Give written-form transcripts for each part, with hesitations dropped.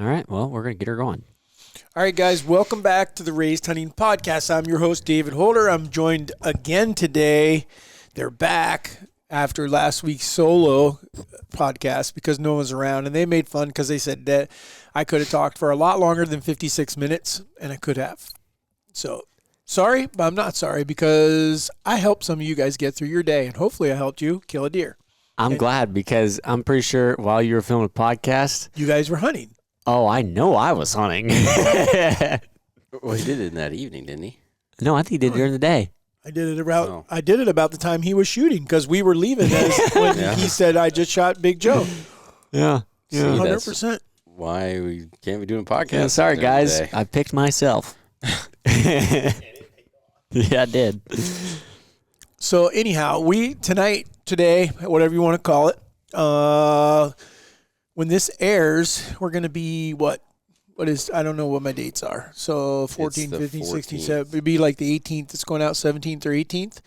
All right, well, we're going to get her going. All right, guys, welcome back to the Raised Hunting Podcast. I'm your host, David Holder. I'm joined again today. They're back after last week's solo podcast because no one's around, and they made fun because they said that I could have talked for a lot longer than 56 minutes, and I could have. So, sorry, but I'm not sorry because I helped some of you guys get through your day, and hopefully I helped you kill a deer. I'm glad because I'm pretty sure while you were filming a podcast, You guys were hunting. oh, I know I was hunting. Well, he did it in that evening, didn't he? No, I think he did it during the day. I did it about the time he was shooting because we were leaving when he said I just shot Big Joe. Yeah. See, 100%. Why we can't be doing podcasts? Yeah, sorry, every guys. day. I picked myself. Yeah, I did. So anyhow, today, whatever you want to call it, when this airs, we're going to be I don't know what my dates are. So 14, It's the 15, 16, 14th. 17, it'd be like the 18th. It's going out 17th or 18th.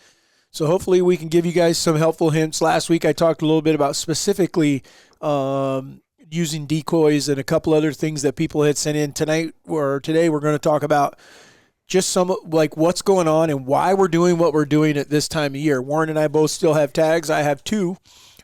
So hopefully we can give you guys some helpful hints. Last week I talked a little bit about specifically using decoys and a couple other things that people had sent in. Today we're going to talk about just some like what's going on and why we're doing what we're doing at this time of year. Warren and I both still have tags. I have 2.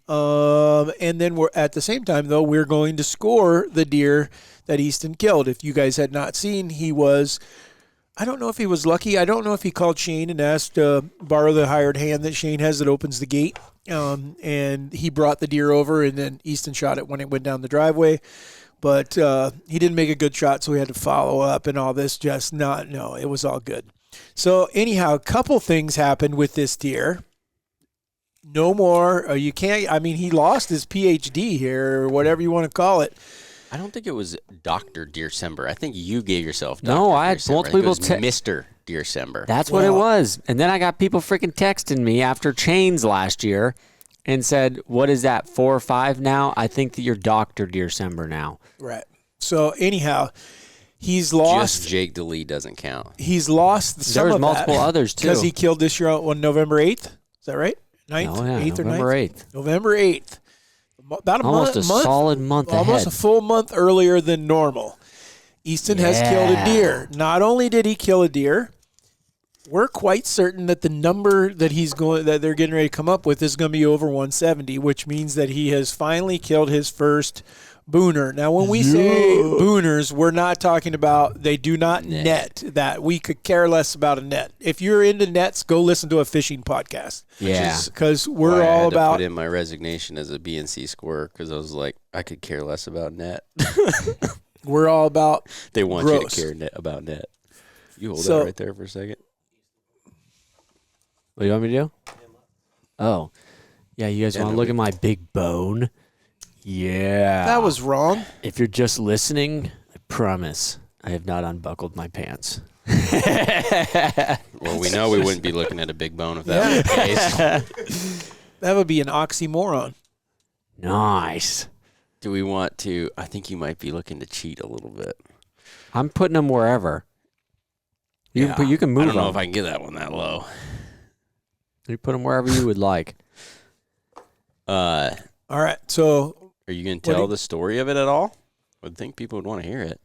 And then we're at the same time though, we're going to score the deer that Easton killed. If you guys had not seen, I don't know if he was lucky. I don't know if he called Shane and asked to borrow the hired hand that Shane has that opens the gate. And he brought the deer over and then Easton shot it when it went down the driveway. But he didn't make a good shot, so we had to follow up and all this. It was all good. So anyhow, a couple things happened with this deer. No more. He lost his PhD here or whatever you want to call it. I don't think it was Dr. Deercember. I think you gave yourself Dr. No, I had Deercember. multiple I think people it was Mr. Deercember. That's what it was. And then I got people freaking texting me after chains last year and said, what is that, 4 or 5 now? I think that you're Dr. Deercember now. Right. So anyhow, he's lost. Just Jake DeLee doesn't count. He's lost some There's of multiple that others, too. because he killed this year on November 8th. Is that right? 9th? Oh, yeah, 8th or 9th? November 8th. November 8th. About Almost a solid month ahead. Almost a full month earlier than normal. Easton has killed a deer. Not only did he kill a deer, we're quite certain that the number that they're getting ready to come up with is going to be over 170, which means that he has finally killed his first booner. Now, when we say booners, we're not talking about they do not net. That we could care less about a net. If you're into nets, go listen to a fishing podcast. Yeah. Because we're I all had to about put in my resignation as a BNC scorer because I was like, I could care less about net. we're all about They want gross. you to care about net. You hold So- that right there for a second. What do you want me to do? Oh. Yeah, you guys want to look at my big bone? Yeah. That was wrong. If you're just listening, I promise I have not unbuckled my pants. Well, we know we wouldn't be looking at a big bone if that was the case. That would be an oxymoron. Nice. Do we want to? I think you might be looking to cheat a little bit. I'm putting them wherever. You can move I don't know them. if I can get that one that low. You put them wherever you would like. All right. So Are you going to tell the story of it at all? I would think people would want to hear it.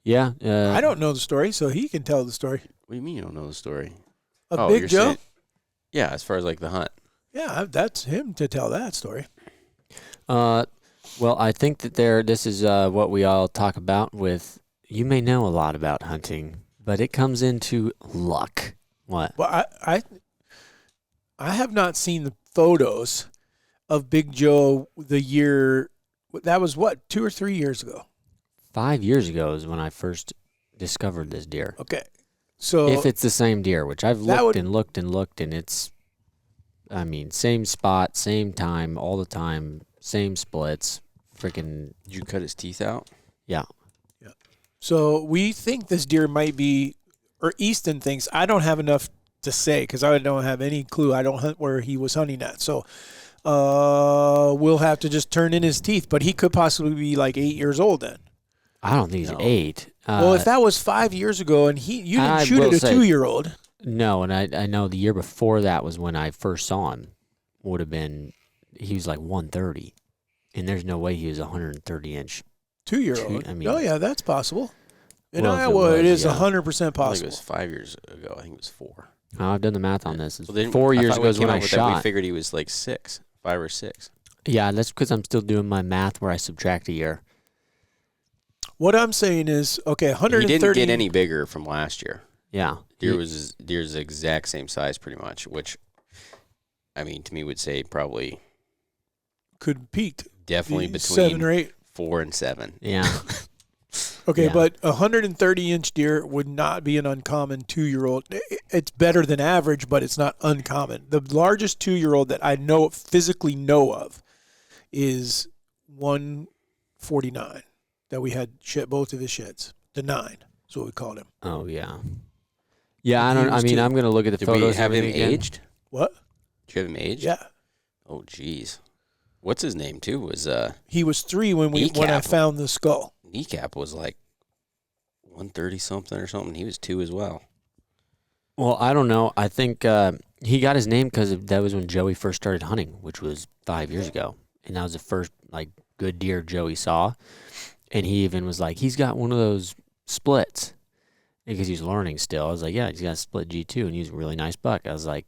Yeah. I don't know the story, so he can tell the story. What do you mean you don't know the story? Of Big you're Joe? saying- yeah, as far as like the hunt. Yeah, that's him to tell that story. Well, I think that this is what we all talk about with, you may know a lot about hunting, but it comes into luck. What? Well, I have not seen the photos of Big Joe the year. That was what, 2 or 3 years ago? 5 years ago is when I first discovered this deer. Okay. So If it's the same deer, which I've That looked would- and looked and looked, and it's, I mean, same spot, same time, all the time, same splits, freaking, Did you cut his teeth out? yeah. So we think this deer might be, or Easton thinks, I don't have enough to say because I don't have any clue. I don't hunt where he was hunting at. So we'll have to just turn in his teeth. But he could possibly be like 8 years old then. I don't think he's 8. Well, if that was 5 years ago and you I didn't shoot will at a say- 2-year-old. No, and I know the year before that was when I first saw him. Would have been, he was like 130. And there's no way he was a 130-inch 2-year-old. I mean- Oh, yeah, that's possible. In Well, if it Iowa, it was, is yeah. 100% I think it possible. was 5 years ago. I think it was 4. Oh, I've done the math on this. It's Well, then, 4 I years thought ago is came when up I with that, we shot. figured he was like 6, 5 or 6. Yeah, that's because I'm still doing my math where I subtract a year. What I'm saying is, okay, He 130. didn't get any bigger from last year. Yeah. Deer's the exact same size, pretty much. Which, I mean, to me, would say probably could peaked. definitely Be between 7 or 8. 4 and 7. Yeah. Okay, Yeah. but a 130-inch deer would not be an uncommon 2-year-old. It's better than average, but it's not uncommon. The largest 2-year-old that I physically know of is 149 that we had both of his sheds. The 9 is what we called him. Oh, yeah. Yeah, He was I'm 2. going to look at the Did photos. we have him and everything again. aged? What? Did you have him aged? Yeah. Oh, jeez. What's his name, too? Was He was 3 when I Kneecap. found the skull. Kneecap was like 130-something or something. He was 2 as well. Well, I don't know. I think he got his name because that was when Joey first started hunting, which was 5 years ago. And that was the first, like, good deer Joey saw. And he even was like, he's got one of those splits. Because he's learning still. I was like, yeah, he's got a split G2, and he's a really nice buck. I was like,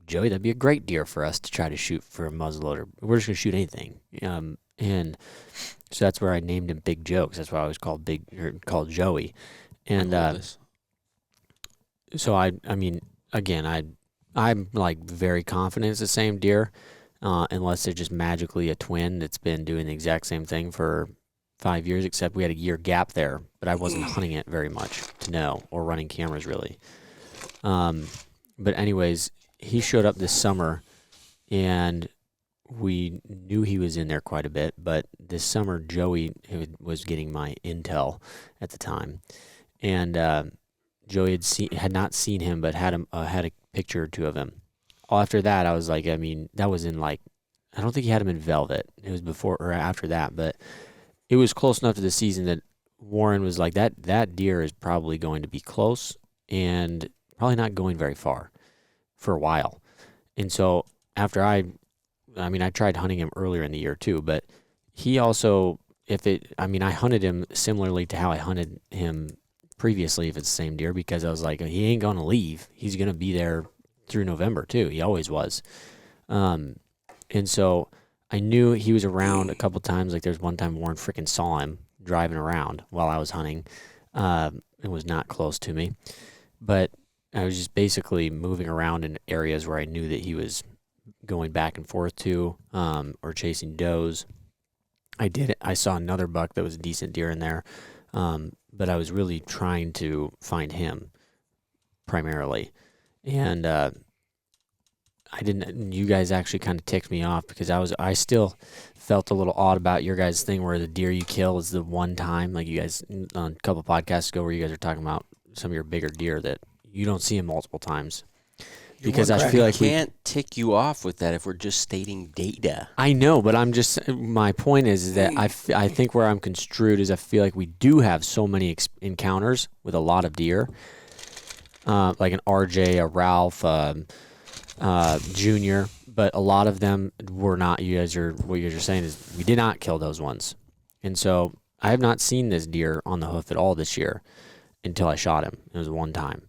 Joey, that'd be a great deer for us to try to shoot for a muzzleloader. We're just going to shoot anything. And so that's where I named him Big Joe, because that's why I was called called Joey. And so I mean, again, I'm like very confident it's the same deer, unless they're just magically a twin that's been doing the exact same thing for 5 years, except we had a year gap there, but I wasn't hunting it very much to know, or running cameras really. But anyways, he showed up this summer, and we knew he was in there quite a bit, but this summer Joey was getting my intel at the time, and Joey had not seen him, but had a picture or two of him. After that, I was like, I mean, that was in like, I don't think he had him in velvet. It was before or after that, but it was close enough to the season that Warren was like, that deer is probably going to be close and probably not going very far for a while. And so after I tried hunting him earlier in the year too, but he also, I hunted him similarly to how I hunted him previously, if it's the same deer, because I was like, he ain't going to leave. He's going to be there through November too. He always was. And so I knew he was around a couple times. Like there's one time Warren freaking saw him driving around while I was hunting. It was not close to me, but I was just basically moving around in areas where I knew that he was going back and forth to, or chasing does. I saw another buck that was a decent deer in there. But I was really trying to find him primarily. And, you guys actually kind of ticked me off because I still felt a little odd about your guys' thing where the deer you kill is the one time, like you guys on a couple podcasts ago where you guys are talking about some of your bigger deer that you don't see them multiple times. Because I feel like we can't tick you off with that if we're just stating data. I know, but my point is that I think where I'm construed is I feel like we do have so many encounters with a lot of deer, like an RJ, a Ralph, Junior, but a lot of them were not. What you guys are saying is we did not kill those ones, and so I have not seen this deer on the hoof at all this year until I shot him. It was one time.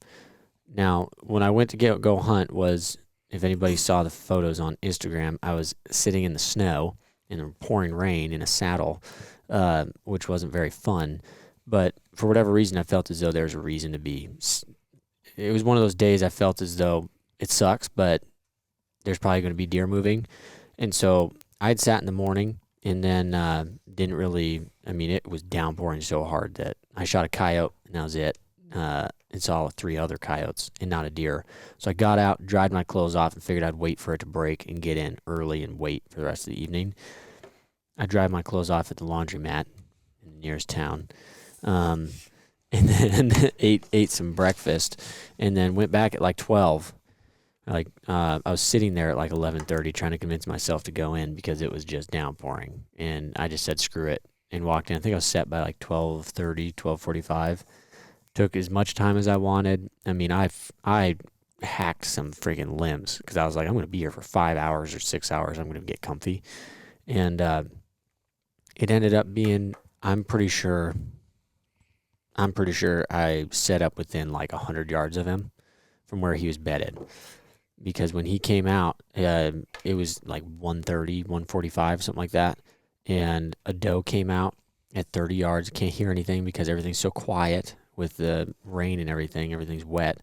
Now, when I went to go hunt was, if anybody saw the photos on Instagram, I was sitting in the snow in the pouring rain in a saddle, which wasn't very fun. But for whatever reason, I felt as though there was a reason to be. It was one of those days I felt as though it sucks, but there's probably going to be deer moving. And so I had sat in the morning and then didn't really, it was downpouring so hard that I shot a coyote and that was it. And saw 3 other coyotes and not a deer. So I got out, dried my clothes off, and figured I'd wait for it to break and get in early and wait for the rest of the evening. I dried my clothes off at the laundromat in the nearest town, and then ate some breakfast, and then went back at like 12. I was sitting there at like 11:30 trying to convince myself to go in because it was just downpouring, and I just said screw it and walked in. I think I was set by like 12:30, 12:45. Took as much time as I wanted. I hacked some friggin' limbs because I was like, I'm going to be here for 5 hours or 6 hours. I'm going to get comfy. And it ended up being, I'm pretty sure I set up within like 100 yards of him from where he was bedded. Because when he came out, it was like 130, 145, something like that. And a doe came out at 30 yards. Can't hear anything because everything's so quiet with the rain and everything. Everything's wet.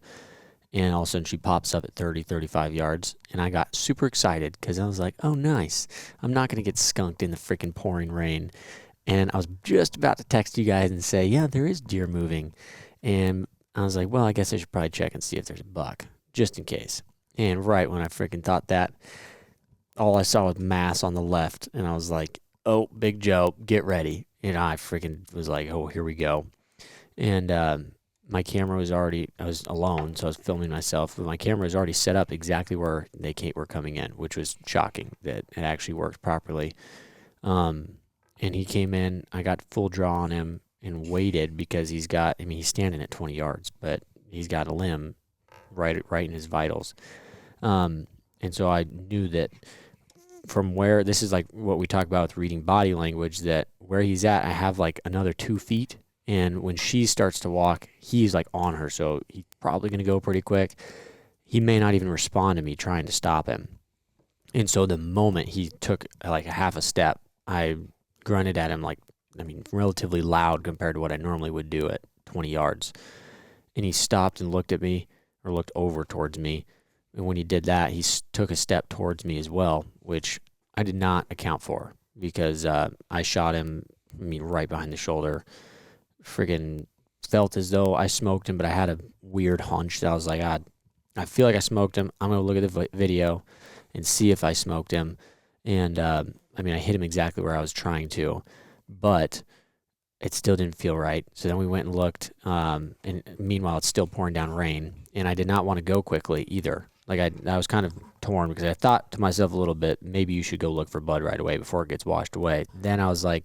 And all of a sudden she pops up at 30, 35 yards. And I got super excited because I was like, oh, nice. I'm not going to get skunked in the freaking pouring rain. And I was just about to text you guys and say, yeah, there is deer moving. And I was like, well, I guess I should probably check and see if there's a buck, just in case. And right when I freaking thought that, all I saw was mass on the left. And I was like, oh, Big Joe, get ready. And I freaking was like, oh, here we go. And my camera was already, I was alone, so I was filming myself. But my camera was already set up exactly where they were coming in, which was shocking that it actually worked properly. And he came in, I got full draw on him and waited because he's standing at 20 yards, but he's got a limb right in his vitals. And so I knew that from where, this is like what we talk about with reading body language, that where he's at, I have like another 2 feet. And when she starts to walk, he's like on her. So he's probably going to go pretty quick. He may not even respond to me trying to stop him. And so the moment he took like a half a step, I grunted at him relatively loud compared to what I normally would do at 20 yards. And he stopped and looked at me, or looked over towards me. And when he did that, he took a step towards me as well, which I did not account for because I shot him, right behind the shoulder. Friggin' felt as though I smoked him, but I had a weird hunch that I was like, I feel like I smoked him. I'm going to look at the video and see if I smoked him. And, I hit him exactly where I was trying to, but it still didn't feel right. So then we went and looked, and meanwhile, it's still pouring down rain, and I did not want to go quickly either. Like, I was kind of torn because I thought to myself a little bit, maybe you should go look for blood right away before it gets washed away. Then I was like,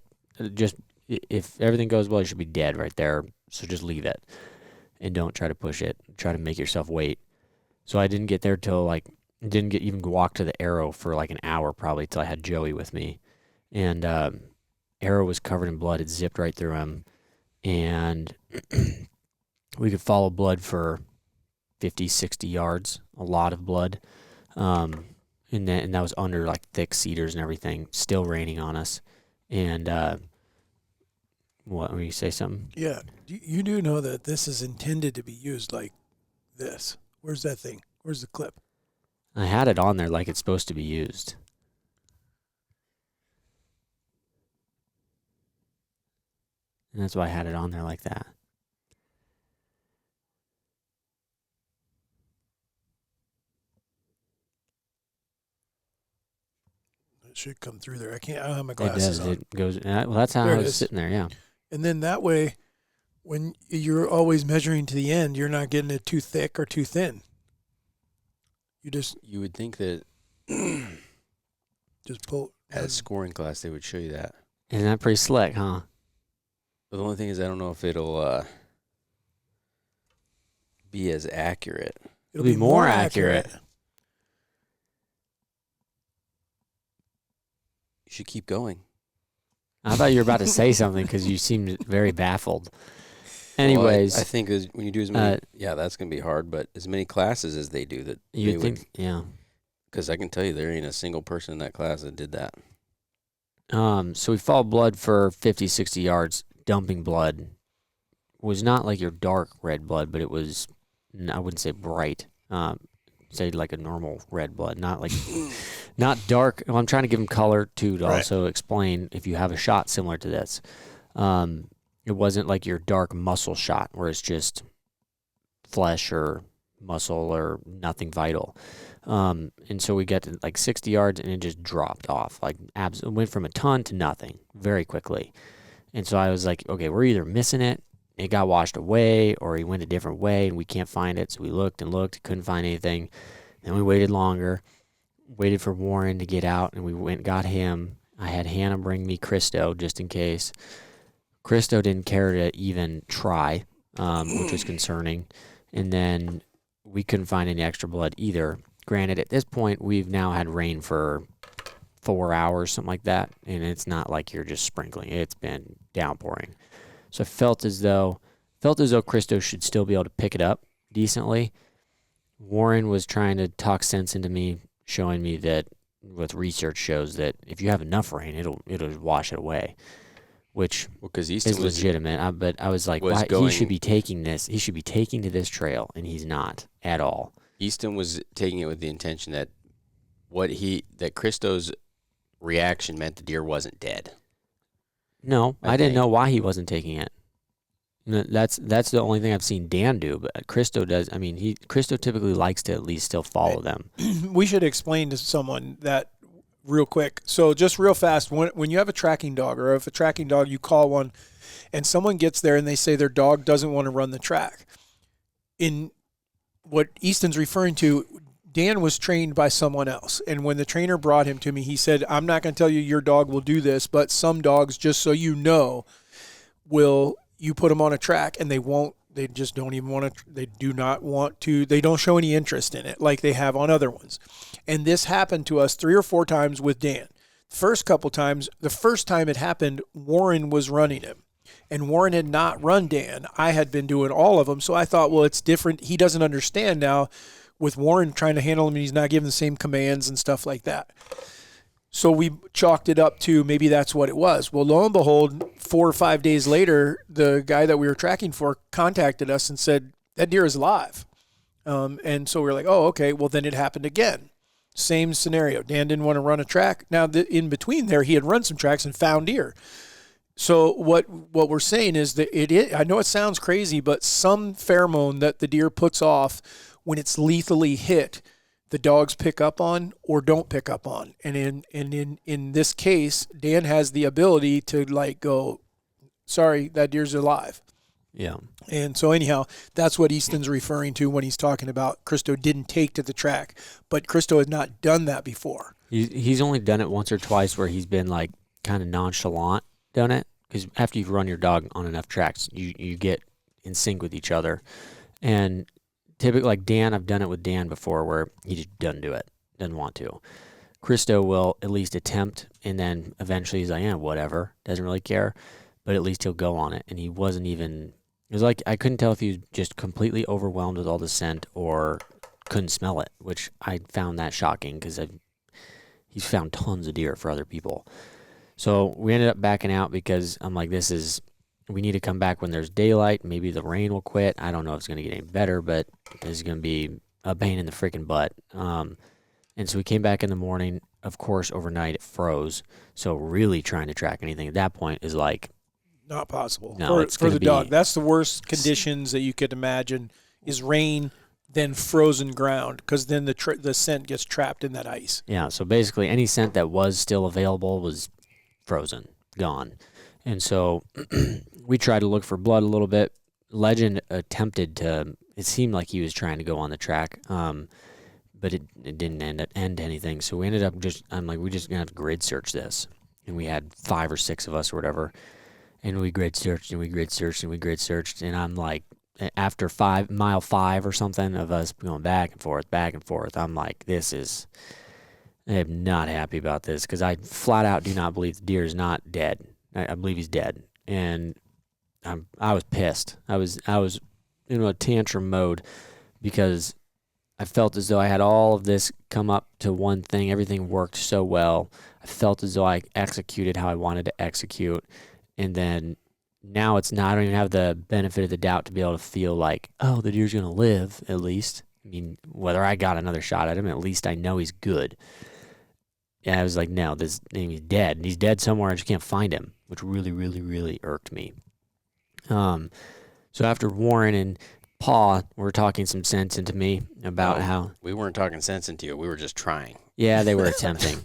if everything goes well, you should be dead right there. So just leave it and don't try to push it. Try to make yourself wait. So I didn't get there till didn't get even walk to the arrow for like an hour probably till I had Joey with me. And arrow was covered in blood. It zipped right through him. And we could follow blood for 50, 60 yards, a lot of blood. And that was under like thick cedars and everything, still raining on us. And what, were you say something? Yeah. You do know that this is intended to be used like this. Where's that thing? Where's the clip? I had it on there like it's supposed to be used. And that's why I had it on there like that. It should come through there. I don't have my glasses on. It goes. Well, that's how I was sitting there. Yeah. And then that way, when you're always measuring to the end, you're not getting it too thick or too thin. You would think that just pull. At a scoring class, they would show you that. Isn't that pretty slick, huh? But the only thing is, I don't know if it'll be as accurate. It'll be more accurate. You should keep going. I thought you were about to say something because you seemed very baffled. Anyways, well, I think when you do as many, that's going to be hard. But as many classes as they do, that you think, yeah. Because I can tell you, there ain't a single person in that class that did that. So we followed blood for 50, 60 yards. Dumping blood. It was not like your dark red blood, but it was, I wouldn't say bright. Say like a normal red blood, not like, not dark. Well, I'm trying to give them color too, to also explain if you have a shot similar to this. It wasn't like your dark muscle shot where it's just flesh or muscle or nothing vital. And so we got to like 60 yards and it just dropped off. Like it went from a ton to nothing very quickly. And so I was like, okay, we're either missing it, it got washed away, or he went a different way and we can't find it. So we looked and looked, couldn't find anything. Then we waited longer, waited for Warren to get out, and we went and got him. I had Hannah bring me Christo just in case. Christo didn't care to even try, which was concerning. And then we couldn't find any extra blood either. Granted, at this point, we've now had rain for 4 hours, something like that. And it's not like you're just sprinkling. It's been downpouring. So I felt as though Christo should still be able to pick it up decently. Warren was trying to talk sense into me, showing me that what research shows that if you have enough rain, it'll wash it away, which because Easton is legitimate. But I was like, why? He should be taking this. He should be taking to this trail, and he's not at all. Easton was taking it with the intention that Christo's reaction meant the deer wasn't dead. No, I didn't know why he wasn't taking it. That's the only thing I've seen Dan do, but Christo does. I mean, Christo typically likes to at least still follow them. We should explain to someone that real quick. So just real fast, when you have a tracking dog, or if a tracking dog, you call one, and someone gets there and they say their dog doesn't want to run the track. In what Easton's referring to, Dan was trained by someone else. And when the trainer brought him to me, he said, I'm not going to tell you your dog will do this, but some dogs, just so you know, you put them on a track and they just don't even want to, they do not want to, they don't show any interest in it like they have on other ones. And this happened to us 3 or 4 times with Dan. First couple times, the first time it happened, Warren was running him. And Warren had not run Dan. I had been doing all of them. So I thought, well, it's different. He doesn't understand now with Warren trying to handle him, and he's not giving the same commands and stuff like that. So we chalked it up to maybe that's what it was. Well, lo and behold, 4 or 5 days later, the guy that we were tracking for contacted us and said, that deer is alive. And so we were like, oh, okay, well, then it happened again. Same scenario. Dan didn't want to run a track. Now, in between there, he had run some tracks and found deer. So what we're saying is that I know it sounds crazy, but some pheromone that the deer puts off when it's lethally hit, the dogs pick up on or don't pick up on. And in this case, Dan has the ability to like go, sorry, that deer's alive. Yeah. And so anyhow, that's what Easton's referring to when he's talking about Christo didn't take to the track. But Christo has not done that before. He's only done it once or twice where he's been like kind of nonchalant done it. Because after you've run your dog on enough tracks, you get in sync with each other. And typically, like Dan, I've done it with Dan before where he just doesn't do it, doesn't want to. Christo will at least attempt, and then eventually he's like, yeah, whatever, doesn't really care, but at least he'll go on it. And he wasn't even, it was like, I couldn't tell if he was just completely overwhelmed with all the scent or couldn't smell it, which I found that shocking because he's found tons of deer for other people. So we ended up backing out because I'm like, we need to come back when there's daylight. Maybe the rain will quit. I don't know if it's going to get any better, but this is going to be a pain in the freaking butt. And so we came back in the morning. Of course, overnight it froze. So really trying to track anything at that point is like not possible. No, for the dog. That's the worst conditions that you could imagine is rain, then frozen ground, because then the scent gets trapped in that ice. Yeah, so basically any scent that was still available was frozen, gone. And so we tried to look for blood a little bit. Legend attempted to, it seemed like he was trying to go on the track, but it didn't end anything. So we ended up I'm like, we just going to have to grid search this. And we had 5 or 6 of us or whatever. And we grid searched and we grid searched and we grid searched. And I'm like, after mile 5 or something of us going back and forth, I'm like, I'm not happy about this because I flat out do not believe the deer is not dead. I believe he's dead, and I was pissed. I was in a tantrum mode because I felt as though I had all of this come up to one thing. Everything worked so well. I felt as though I executed how I wanted to execute, and then now it's not. I don't even have the benefit of the doubt to be able to feel like, oh, the deer's gonna live at least. I mean, whether I got another shot at him, at least I know he's good. And I was like, no, he's dead. And he's dead somewhere. I just can't find him, which really, really, really irked me. So after Warren and Paw were talking some sense into me about how... We weren't talking sense into you. We were just trying. Yeah, they were attempting.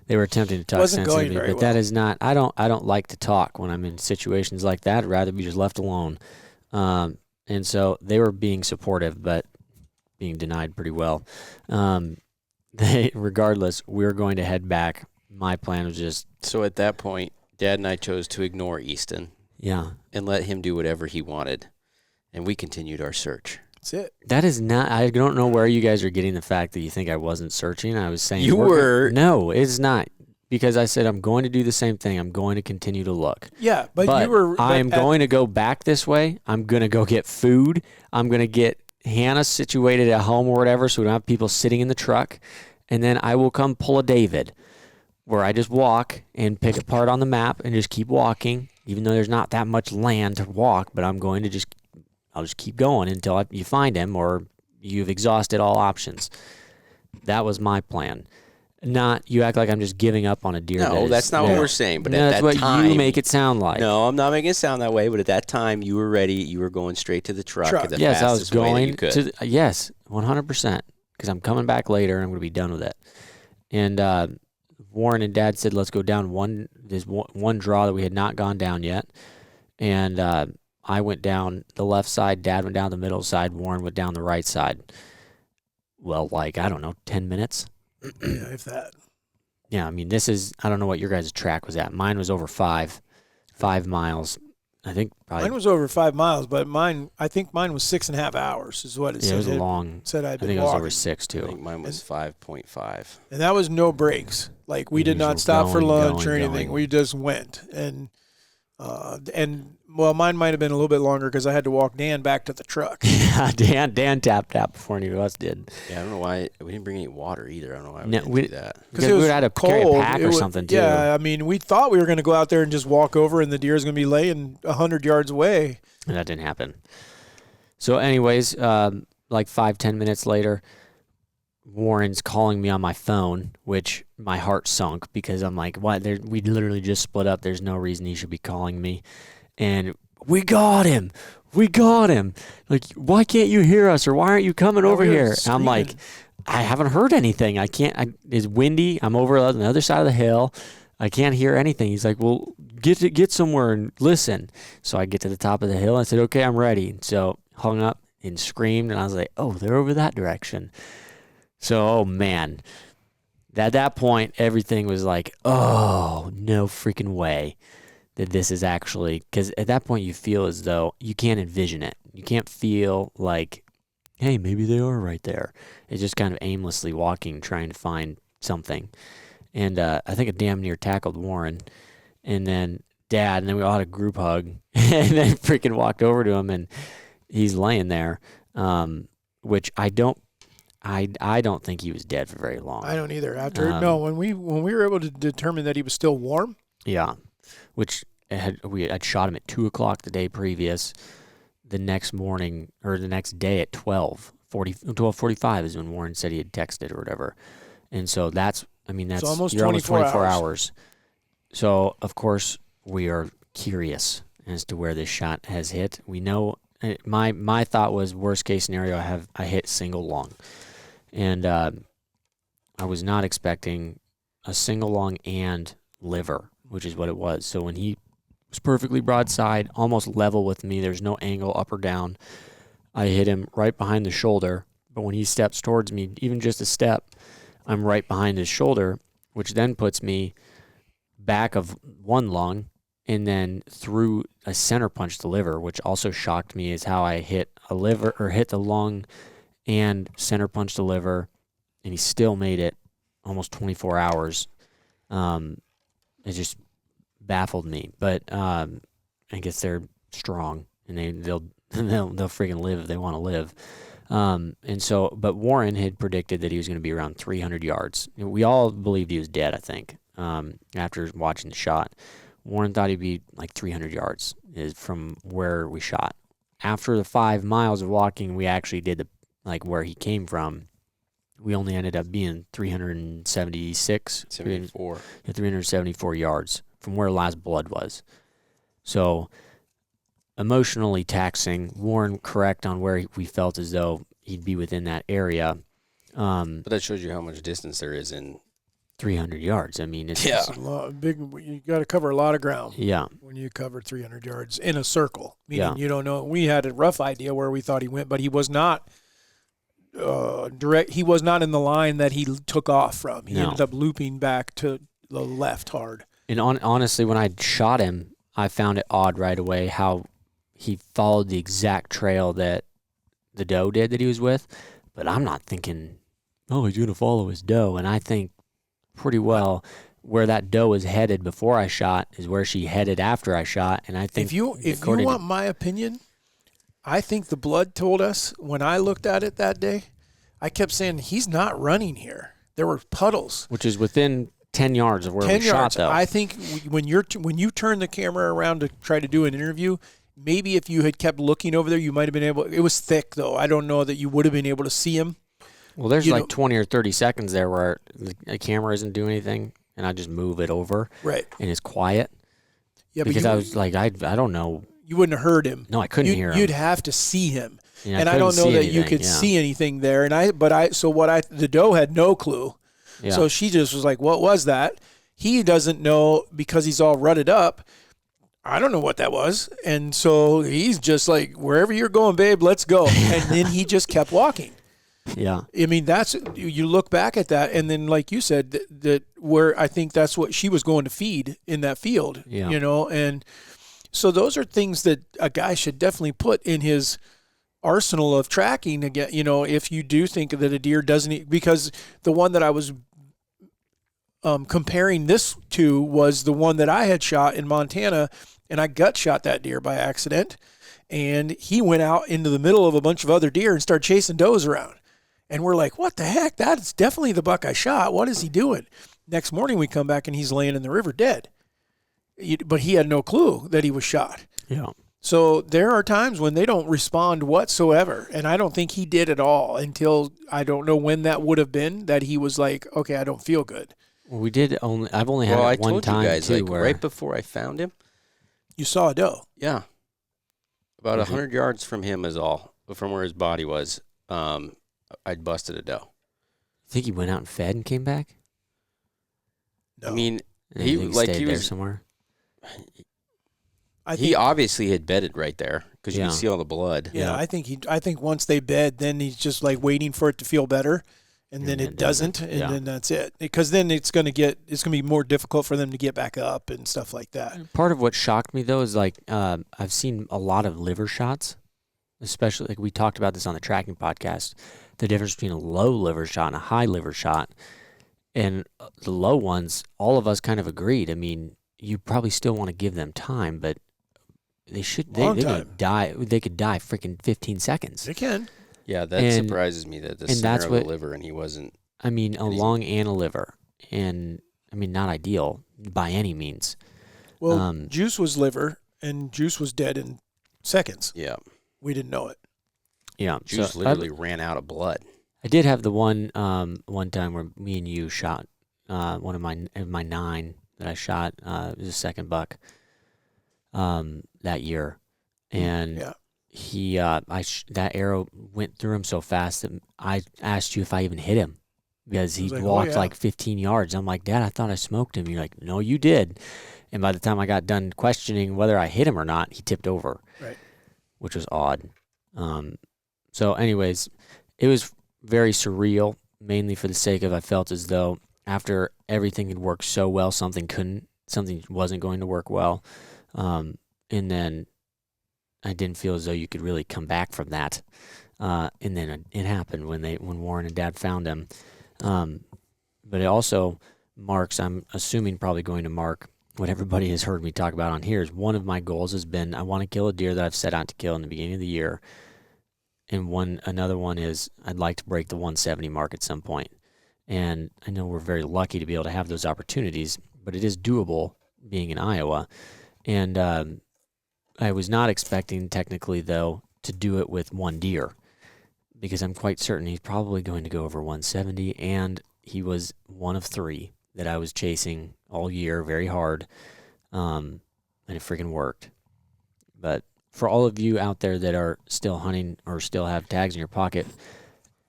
They were attempting to talk sense into me. But well. That is not... I don't like to talk when I'm in situations like that. I'd rather be just left alone. And so they were being supportive, but being denied pretty well. Regardless, we were going to head back. My plan was just... So at that point, Dad and I chose to ignore Easton. Yeah. And let him do whatever he wanted. And we continued our search. That's it. That is not... I don't know where you guys are getting the fact that you think I wasn't searching. I was saying... You were. No, it's not. because I said I'm going to do the same thing. I'm going to continue to look. Yeah, but you were. I'm going to go back this way. I'm going to go get food. I'm going to get Hannah situated at home or whatever, so we don't have people sitting in the truck. And then I will come pull a David, where I just walk and pick a part on the map and just keep walking, even though there's not that much land to walk. But I'm going to I'll just keep going until you find him or you've exhausted all options. That was my plan. Not you act like I'm just giving up on a deer. No, that's not what we're saying. But at that's that what time, you make it sound like. No, I'm not making it sound that way. But at that time, you were ready. You were going straight to the truck. The yes, I was fastest way that going you could. to. Yes, 100%. Because I'm coming back later and I'm going to be done with it. And Warren and Dad said, let's go down one draw that we had not gone down yet. And I went down the left side. Dad went down the middle side. Warren went down the right side. Well, I don't know, 10 minutes. Yeah, if that. Yeah, I mean, I don't know what your guys' track was at. Mine was over 5 miles. I think probably. Mine was over 5 miles, but I think mine was 6.5 hours is what it said. It was long. Said I'd been I think walking. it was over 6 too. I think mine was 5.5. And that was no breaks. We did not stop for lunch or anything. We just went. And mine might have been a little bit longer because I had to walk Dan back to the truck. Dan tapped out before any of us did. Yeah, I don't know why we didn't bring any water either. I don't know why we didn't do that. Because we had to carry a pack or something too. Yeah, I mean, we thought we were going to go out there and just walk over, and the deer's going to be laying 100 yards away. And that didn't happen. So, anyways, 5-10 minutes later, Warren's calling me on my phone, which my heart sunk because I'm like, what? We literally just split up. There's no reason he should be calling me. And we got him. Why can't you hear us? Or why aren't you coming over here? And I'm like, I haven't heard anything. I can't. It's windy. I'm over on the other side of the hill. I can't hear anything. He's like, well, get somewhere and listen. So I get to the top of the hill. I said, okay, I'm ready. So hung up and screamed. And I was like, oh, they're over that direction. So, oh, man. At that point, everything was like, oh, no freaking way that this is actually, because at that point you feel as though you can't envision it. You can't feel like, hey, maybe they are right there. It's just kind of aimlessly walking, trying to find something. And I think it damn near tackled Warren. And then Dad, and then we all had a group hug. And then freaking walked over to him, and he's laying there, which I don't think he was dead for very long. I don't either. When we were able to determine that he was still warm. Yeah, which we had shot him at 2:00 the day previous. The next morning or the next day at 12:45 is when Warren said he had texted or whatever. And so that's almost you're 24 almost 24 hours. So of course we are curious as to where this shot has hit. We know my thought was worst case scenario I hit single long. And I was not expecting a single long and liver, which is what it was. So when he was perfectly broadside, almost level with me, there's no angle up or down, I hit him right behind the shoulder. But when he steps towards me, even just a step, I'm right behind his shoulder, which then puts me back of one lung and then through a center punch the liver, which also shocked me is how I hit the lung and center punch the liver, and he still made it almost 24 hours. It just baffled me, but I guess they're strong and they'll freaking live if they want to live. But Warren had predicted that he was going to be around 300 yards. We all believed he was dead, I think, after watching the shot. Warren thought he'd be like 300 yards from where we shot. After the 5 miles of walking, we actually did where he came from. We only ended up being 374 yards from where last blood was. So emotionally taxing. Warren correct on where we felt as though he'd be within that area. But that shows you how much distance there is in 300 yards. I mean, it's a lot, you got to cover a lot of ground. Yeah. When you cover 300 yards in a circle, meaning you don't know. We had a rough idea where we thought he went, but he was not direct. He was not in the line that he took off from. He ended up looping back to the left hard. And honestly, when I shot him, I found it odd right away how he followed the exact trail that the doe did that he was with. But I'm not thinking, oh, he's going to follow his doe. And I think pretty well where that doe was headed before I shot is where she headed after I shot, and I think If you want my opinion, I think the blood told us when I looked at it that day. I kept saying he's not running here. There were puddles, which is within 10 yards of where 10 we yards. shot, though. I think when you turn the camera around to try to do an interview, maybe if you had kept looking over there, you might have been able. It was thick though. I don't know that you would have been able to see him. Well, there's 20 or 30 seconds there where the camera isn't doing anything, and I just move it over, right? And it's quiet. Yeah, because I was like, I don't know. You wouldn't have heard him. No, I couldn't hear him. You'd have to see him. Yeah, and I don't know that you could see anything there. And the doe had no clue. Yeah. So she just was like, what was that? He doesn't know because he's all rutted up. I don't know what that was. And so he's just like, wherever you're going, babe, let's go. And then he just kept walking. Yeah. I mean, you look back at that, and then like you said, that where I think that's what she was going to feed in that field, and so those are things that a guy should definitely put in his arsenal of tracking again, if you do think that a deer doesn't, because the one that I was comparing this to was the one that I had shot in Montana, and I gut shot that deer by accident, and he went out into the middle of a bunch of other deer and started chasing does around. And we're like, what the heck? That's definitely the buck I shot. What is he doing? Next morning we come back and he's laying in the river dead. But he had no clue that he was shot. Yeah. So there are times when they don't respond whatsoever. And I don't think he did at all until I don't know when that would have been that he was like, okay, I don't feel good. Well, I've only had it one time. I told you guys, too, where right before I found him. You saw a doe. Yeah. About 100 yards from him is all, from where his body was. I'd busted a doe. Think he went out and fed and came back? No. I mean, he was there somewhere. He obviously had bedded right there because you can see all the blood. Yeah, I think once they bed, then he's just like waiting for it to feel better, and then it doesn't, and then that's it. Because then it's gonna be more difficult for them to get back up and stuff like that. Part of what shocked me though is like I've seen a lot of liver shots, especially like we talked about this on the tracking podcast. The difference between a low liver shot and a high liver shot. And the low ones, all of us kind of agreed. I mean, you probably still want to give them time, but they could die. They could die freaking 15 seconds. They can. Yeah, that surprises me that the center of the liver and he wasn't. I mean, a lung and a liver. And, I mean, not ideal by any means. Well, Juice was liver, and Juice was dead in seconds. Yeah. We didn't know it. Yeah, Juice literally ran out of blood. I did have the one time where me and you shot one of my 9 that I shot. It was a second buck that year, and he that arrow went through him so fast that I asked you if I even hit him because he walked like 15 yards. I'm like, Dad, I thought I smoked him. You're like, no, you did. And by the time I got done questioning whether I hit him or not, he tipped over, which was odd. So anyways, it was very surreal, mainly for the sake of I felt as though after everything had worked so well, something wasn't going to work well. And then I didn't feel as though you could really come back from that. And then it happened when Warren and Dad found him. But it also marks, I'm assuming probably going to mark what everybody has heard me talk about on here is one of my goals has been I want to kill a deer that I've set out to kill in the beginning of the year. And another one is I'd like to break the 170 mark at some point. And I know we're very lucky to be able to have those opportunities, but it is doable being in Iowa. And I was not expecting technically, though, to do it with one deer because I'm quite certain he's probably going to go over 170, and he was one of 3 that I was chasing all year very hard, and it freaking worked. But for all of you out there that are still hunting or still have tags in your pocket,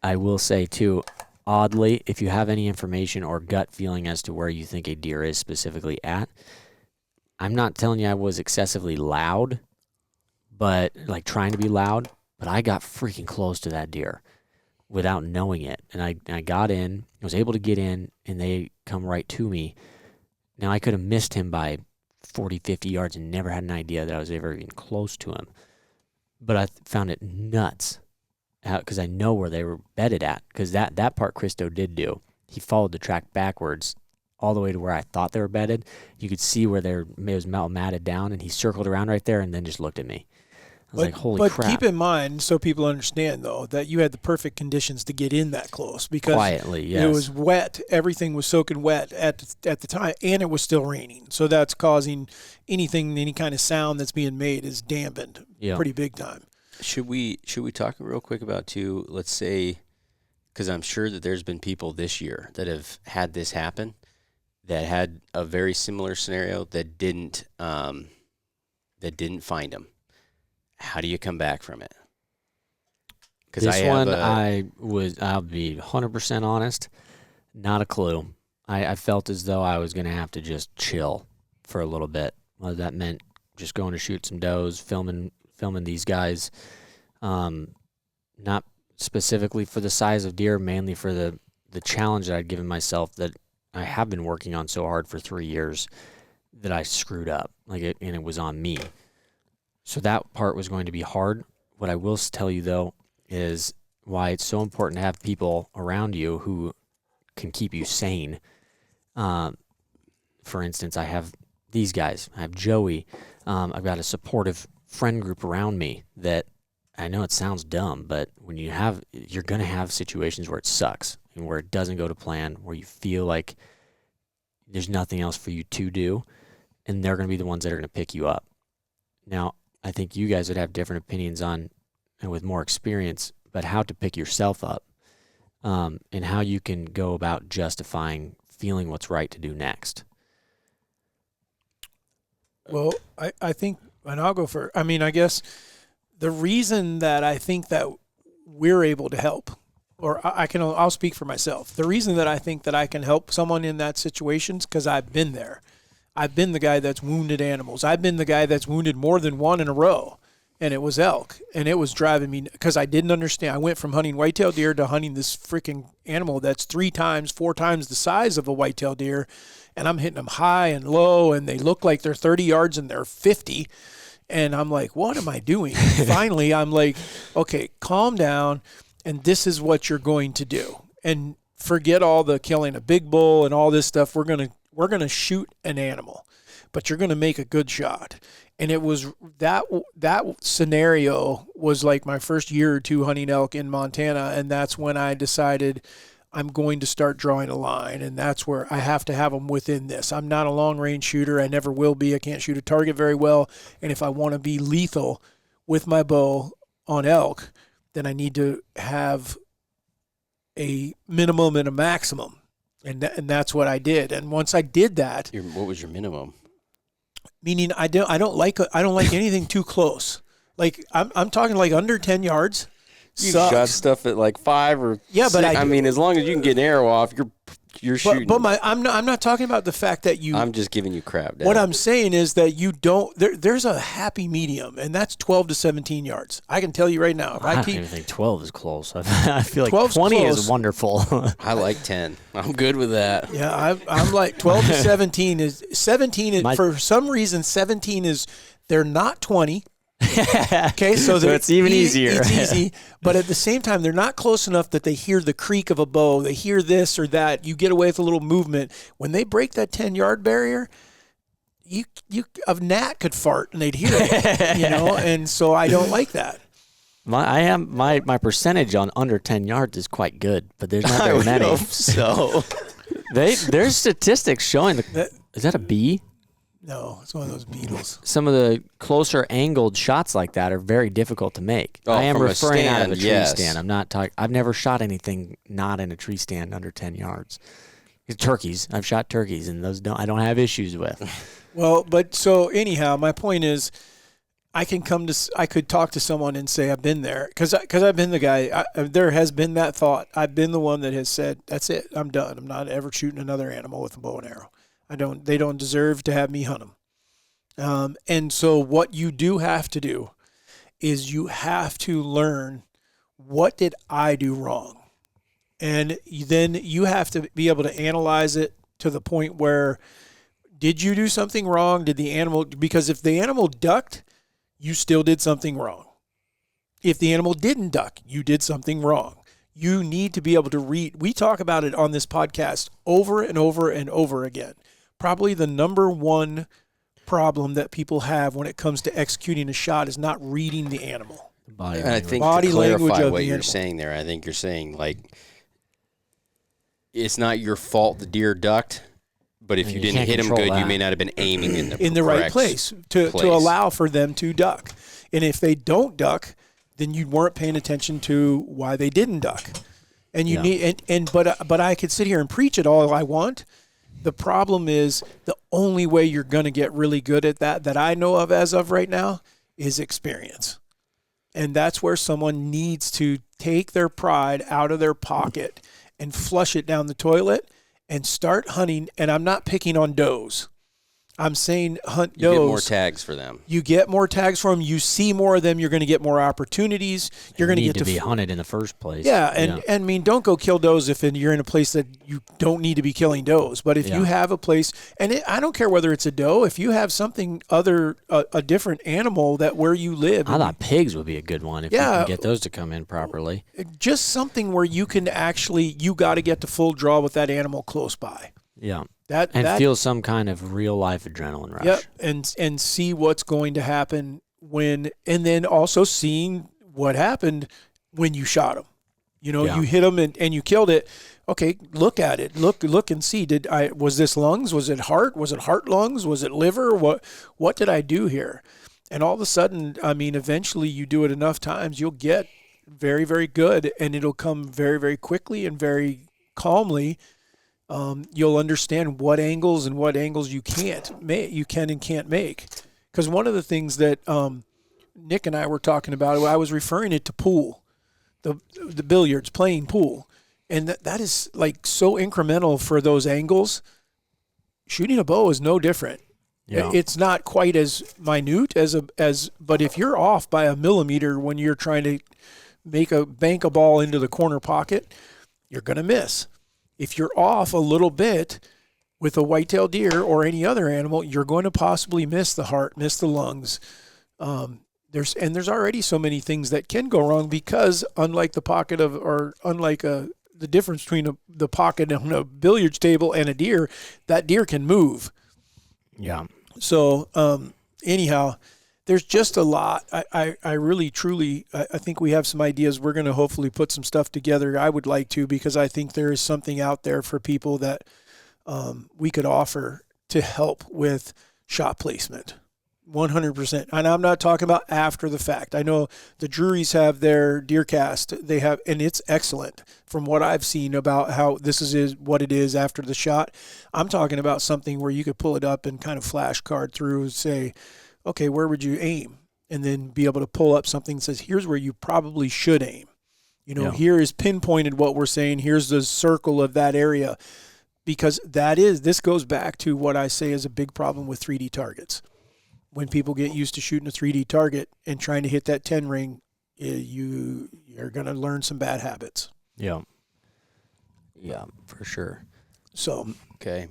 I will say, too, oddly, if you have any information or gut feeling as to where you think a deer is specifically at, I'm not telling you I was excessively loud, but like trying to be loud, but I got freaking close to that deer without knowing it. And I got in, was able to get in, and they come right to me. Now, I could have missed him by 40, 50 yards and never had an idea that I was ever even close to him. But I found it nuts because I know where they were bedded at because that part Christo did do. He followed the track backwards all the way to where I thought they were bedded. You could see where it was matted down, and he circled around right there and then just looked at me. I was like, holy crap. But keep in mind, so people understand, though, that you had the perfect conditions to get in that close because quietly, yes. It was wet. Everything was soaking wet at the time, and it was still raining. So that's causing any kind of sound that's being made is dampened pretty big time. Should we talk real quick about, too, let's say, because I'm sure that there's been people this year that have had this happen, that had a very similar scenario that didn't find them. How do you come back from it? Because I'll be 100% honest, not a clue. I felt as though I was going to have to just chill for a little bit. Well, that meant just going to shoot some does, filming these guys, not specifically for the size of deer, mainly for the challenge that I'd given myself that I have been working on so hard for 3 years that I screwed up, and it was on me. So that part was going to be hard. What I will tell you, though, is why it's so important to have people around you who can keep you sane. For instance, I have these guys. I have Joey. I've got a supportive friend group around me that I know it sounds dumb, but when you're going to have situations where it sucks and where it doesn't go to plan, where you feel like there's nothing else for you to do, and they're going to be the ones that are going to pick you up. Now, I think you guys would have different opinions on, and with more experience, but how to pick yourself up, and how you can go about justifying feeling what's right to do next. Well, I think, and I'll go for, I guess the reason that I think that we're able to help, or I'll speak for myself. The reason that I think that I can help someone in that situation is because I've been there. I've been the guy that's wounded animals. I've been the guy that's wounded more than one in a row, and it was elk, and it was driving me because I didn't understand. I went from hunting whitetail deer to hunting this freaking animal that's 3 times, 4 times the size of a whitetail deer, and I'm hitting them high and low, and they look like they're 30 yards and they're 50, and I'm like, what am I doing? Finally, I'm like, okay, calm down, and this is what you're going to do, and forget all the killing a big bull and all this stuff. We're gonna shoot an animal, but you're gonna make a good shot. And it was that scenario was like my first year or two hunting elk in Montana, and that's when I decided I'm going to start drawing a line, and that's where I have to have them within this. I'm not a long-range shooter. I never will be. I can't shoot a target very well, and if I want to be lethal with my bow on elk, then I need to have a minimum and a maximum. And that's what I did. And once I did that, what was your minimum? Meaning I don't like anything too close. Like I'm talking like under 10 yards. You shot stuff at like 5 or 6. But I mean, as long as you can get an arrow off, you're shooting. But I'm not talking about the fact that you. I'm just giving you crap, Dad. What I'm saying is that you don't. There's a happy medium, and that's 12 to 17 yards. I can tell you right now. I don't even think 12 is close. I feel like 20 close. is wonderful. I like 10. I'm good with that. Yeah, I'm like 12 to 17 is 17 is, for some reason 17 is they're not 20. Okay, so it's even easier. It's easy, but at the same time, they're not close enough that they hear the creak of a bow. They hear this or that. You get away with a little movement. When they break that 10-yard barrier, a gnat could fart and they'd hear it, And so I don't like that. My percentage on under 10 yards is quite good, but there's not very many. I hope so. There's statistics showing is that a bee? No, it's one of those beetles. Some of the closer angled shots like that are very difficult to make. Oh, I am from a referring out of stand, a tree yes. stand. I'm not talking. I've never shot anything not in a tree stand under 10 yards. Turkeys. I've shot turkeys, and those I don't have issues with. Well, but so anyhow, my point is, I could talk to someone and say I've been there because I've been the guy. There has been that thought. I've been the one that has said, "That's it. I'm done. I'm not ever shooting another animal with a bow and arrow. They don't deserve to have me hunt them." And so what you do have to do is you have to learn, what did I do wrong? And then you have to be able to analyze it to the point where, did you do something wrong? Did the animal, because if the animal ducked, you still did something wrong. If the animal didn't duck, you did something wrong. You need to be able to read. We talk about it on this podcast over and over and over again. Probably the number one problem that people have when it comes to executing a shot is not reading the animal. Body And I think Body to clarify language of what the you're animal. saying there, I think you're saying like it's not your fault the deer ducked, but if And you you didn't can't hit him control good, you that. may not have been aiming in the right correct place to allow for them to duck. And if they don't duck, then you weren't paying attention to why they didn't duck. And you need but I could sit here and preach it all I want. The problem is the only way you're going to get really good at that I know of as of right now is experience. And that's where someone needs to take their pride out of their pocket and flush it down the toilet and start hunting. And I'm not picking on does. I'm saying hunt does. You get more tags for them. You get more tags from them. You see more of them. You're going to get more opportunities. You're going to get to be hunted in the first place. Yeah, and I mean, don't go kill does if you're in a place that you don't need to be killing does. But if you have a place, and I don't care whether it's a doe, if you have something other, a different animal that where you live. I thought pigs would be a good one if you can get those to come in properly. Just something where you can actually, you got to get to full draw with that animal close by. Yeah. That feel some kind of real life adrenaline rush. Yep, and see what's going to happen when, and then also seeing what happened when you shot him. You know, you hit him and you killed it. Okay, look at it. Look and see. Was this lungs? Was it heart? Was it heart lungs? Was it liver? What did I do here? And all of a sudden, I mean, eventually you do it enough times, you'll get very, very good, and it'll come very, very quickly and very calmly. You'll understand what angles you can't make, you can and can't make. Because one of the things that Nick and I were talking about, I was referring it to pool, the billiards, playing pool, and that is like so incremental for those angles. Shooting a bow is no different. Yeah. It's not quite as minute but if you're off by a millimeter when you're trying to bank a ball into the corner pocket, you're going to miss. If you're off a little bit with a white-tailed deer or any other animal, you're going to possibly miss the heart, miss the lungs. There's already so many things that can go wrong because unlike the difference between the pocket on a billiards table and a deer, that deer can move. Yeah. So anyhow, there's just a lot. I really, truly, I think we have some ideas. We're going to hopefully put some stuff together. I would like to, because I think there is something out there for people that we could offer to help with shot placement. 100%. And I'm not talking about after the fact. I know the Drurys have their Deercast. They have, and it's excellent from what I've seen about how this is what it is after the shot. I'm talking about something where you could pull it up and kind of flashcard through, say, okay, where would you aim? And then be able to pull up something that says, here's where you probably should aim. You know, here is pinpointed what we're saying. Here's the circle of that area. Because this goes back to what I say is a big problem with 3D targets. When people get used to shooting a 3D target and trying to hit that 10 ring, you're going to learn some bad habits. Yeah. Yeah, for sure. So. Okay,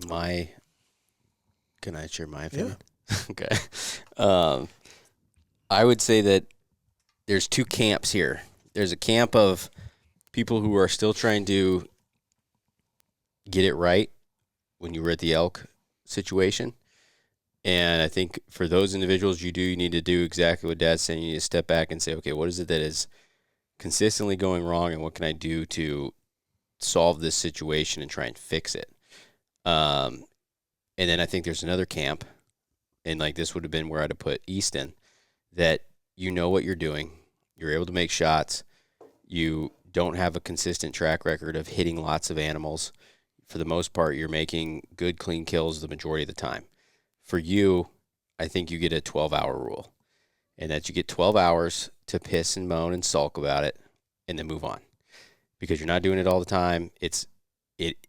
can I share my opinion? Yeah. Okay. I would say that there's two camps here. There's a camp of people who are still trying to get it right when you were at the elk situation. And I think for those individuals, you need to do exactly what Dad's saying. You need to step back and say, okay, what is it that is consistently going wrong, and what can I do to solve this situation and try and fix it? And then I think there's another camp, and like this would have been where I'd have put Easton, that you know what you're doing. You're able to make shots. You don't have a consistent track record of hitting lots of animals. For the most part, you're making good, clean kills the majority of the time. For you, I think you get a 12-hour rule, and that you get 12 hours to piss and moan and sulk about it and then move on, because you're not doing it all the time.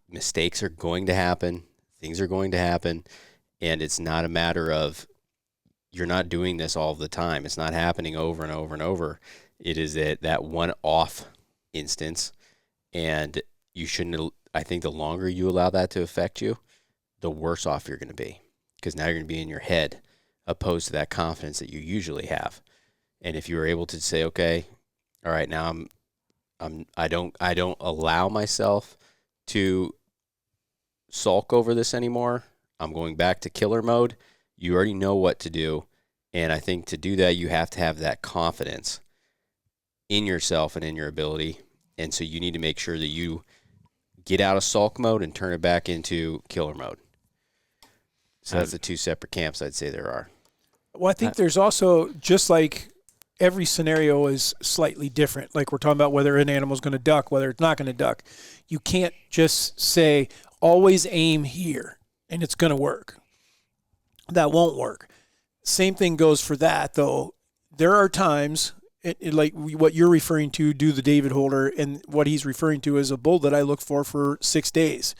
Mistakes are going to happen. Things are going to happen, and it's not a matter of you're not doing this all the time. It's not happening over and over and over. It is that one-off instance, and you shouldn't. I think the longer you allow that to affect you, the worse off you're going to be, because now you're going to be in your head opposed to that confidence that you usually have. And if you were able to say, okay, all right, now I don't allow myself to sulk over this anymore. I'm going back to killer mode. You already know what to do. And I think to do that, you have to have that confidence in yourself and in your ability. And so you need to make sure that you get out of sulk mode and turn it back into killer mode. So that's the two separate camps I'd say there are. Well, I think there's also, just like every scenario is slightly different. Like we're talking about whether an animal's going to duck, whether it's not going to duck. You can't just say, always aim here, and it's going to work. That won't work. Same thing goes for that, though. There are times, like what you're referring to, do the David Holder, and what he's referring to is a bull that I look for 6 days.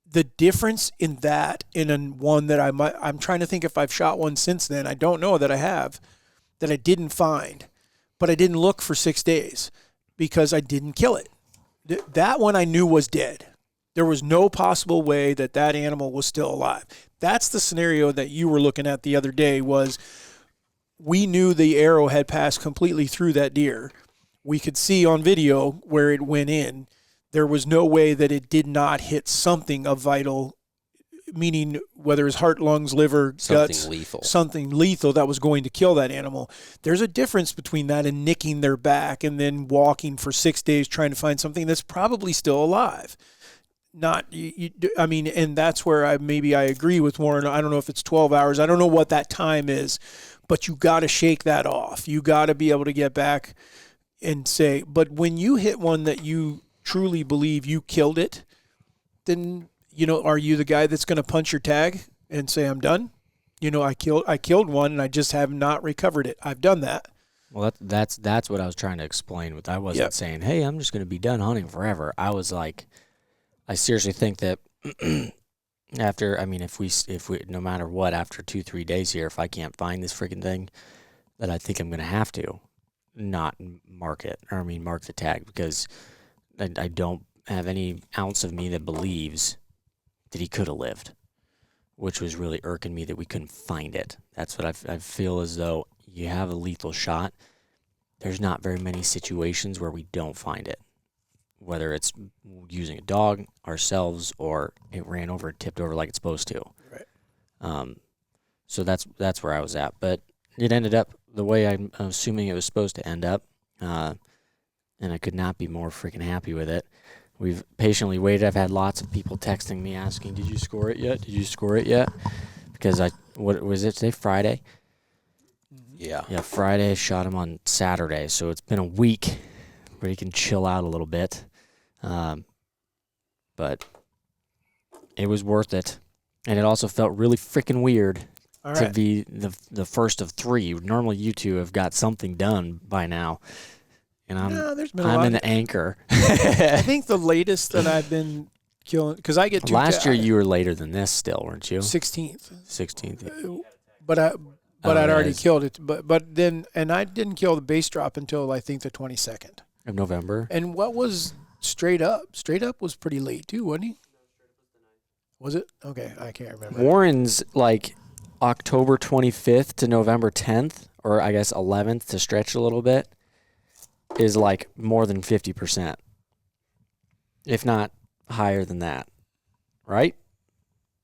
The difference in that and one that I'm trying to think if I've shot one since then. I don't know that I have, that I didn't find, but I didn't look for 6 days because I didn't kill it. That one I knew was dead. There was no possible way that that animal was still alive. That's the scenario that you were looking at the other day. Was we knew the arrow had passed completely through that deer. We could see on video where it went in. There was no way that it did not hit something of vital, meaning whether it's heart, lungs, liver, guts, something lethal that was going to kill that animal. There's a difference between that and nicking their back and then walking for 6 days trying to find something that's probably still alive. And that's where I agree with Warren. I don't know if it's 12 hours. I don't know what that time is, but you got to shake that off. You got to be able to get back and say, but when you hit one that you truly believe you killed it, then, are you the guy that's going to punch your tag and say, I'm done? I killed one and I just have not recovered it. I've done that. Well, that's what I was trying to explain with. I wasn't saying, hey, I'm just going to be done hunting forever. I was like, I seriously think that if we no matter what, after 2-3 days here, if I can't find this freaking thing, that I think I'm going to have to not mark the tag, because I don't have any ounce of me that believes that he could have lived, which was really irking me that we couldn't find it. That's what I feel as though you have a lethal shot. There's not very many situations where we don't find it, whether it's using a dog, ourselves, or it ran over and tipped over like it's supposed to. Right. So that's where I was at. But it ended up the way I'm assuming it was supposed to end up, and I could not be more freaking happy with it. We've patiently waited. I've had lots of people texting me asking, did you score it yet? Did you score it yet? Because what was it today? Friday? Yeah. Yeah, Friday. Shot him on Saturday. So it's been a week where he can chill out a little bit. But it was worth it. And it also felt really freaking weird to be the first of 3. Normally you two have got something done by now. And I'm in the anchor. I think the latest that I've been killing, because I get two. Last year you were later than this still, weren't you? 16th. 16th. But I'd already killed it. But then I didn't kill the base drop until I think the 22nd of November. And what was straight up? Straight up was pretty late too, wasn't he? Was it? Okay, I can't remember. Warren's like October 25th to November 10th, or I guess 11th to stretch a little bit, is like more than 50%, if not higher than that, right?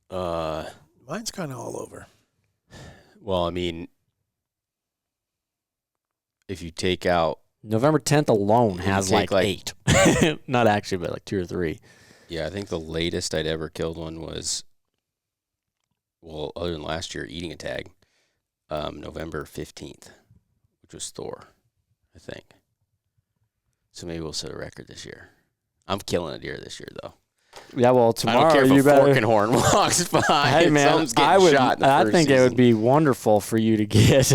Mine's kind of all over. Well, I mean, if you take out November 10th alone has like 8. Not actually, but like 2 or 3. Yeah, I think the latest I'd ever killed one was, well, other than last year, eating a tag, November 15th, which was Thor, I think. So maybe we'll set a record this year. I'm killing a deer this year, though. Yeah, well, tomorrow I don't care if you a better. fork and horn walks by. Hey man, I think it would be wonderful for you to get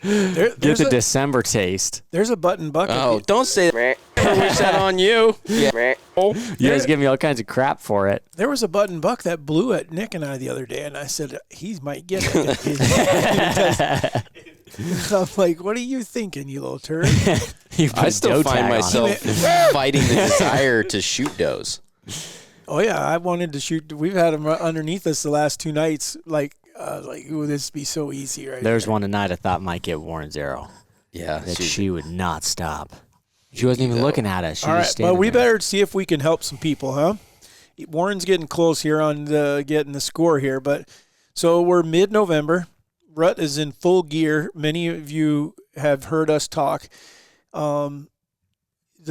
get the December taste. There's a button bucket. Oh, don't say that. I wish that on you. Yeah. You guys give me all kinds of crap for it. There was a button buck that blew at Nick and I the other day, and I said he might get it. I'm like, what are you thinking, you little turd? I still find myself fighting the desire to shoot does. Oh yeah, I wanted to shoot. We've had them underneath us the last 2 nights. Like, ooh, this would be so easy right There's here. one tonight I thought might get Warren's arrow. Yeah, that she would not stop. She wasn't even looking at us. She All was right, standing well, we there. better see if we can help some people, huh? Warren's getting close here on getting the score here, but so we're mid-November. Rut is in full gear. Many of you have heard us talk. The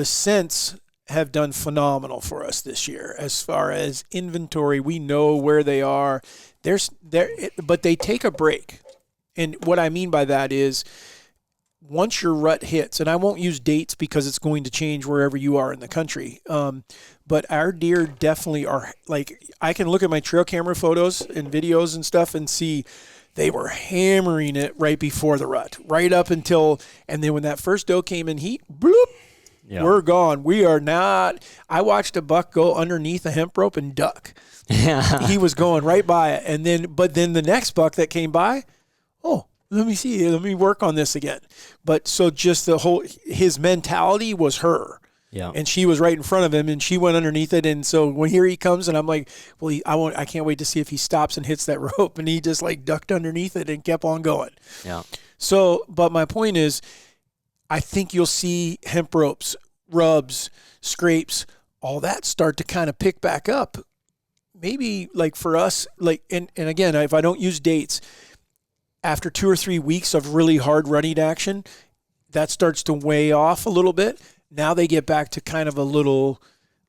scents have done phenomenal for us this year as far as inventory. We know where they are. But they take a break. And what I mean by that is once your rut hits, and I won't use dates because it's going to change wherever you are in the country, but our deer definitely are, like, I can look at my trail camera photos and videos and stuff and see they were hammering it right before the rut, right up until, and then when that first doe came in heat, bloop, Yeah. we're gone. We are not. I watched a buck go underneath a hemp rope and duck. He was going right by it. And then, but then the next buck that came by, oh, let me see. Let me work on this again. But so just his mentality was her. Yeah. And she was right in front of him, and she went underneath it. And so when here he comes, and I'm like, well, I can't wait to see if he stops and hits that rope. And he just like ducked underneath it and kept on going. Yeah. So, but my point is, I think you'll see hemp ropes, rubs, scrapes, all that start to kind of pick back up. Maybe like for us, like, and again, if I don't use dates, after 2 or 3 weeks of really hard running action, that starts to weigh off a little bit. Now they get back to kind of a little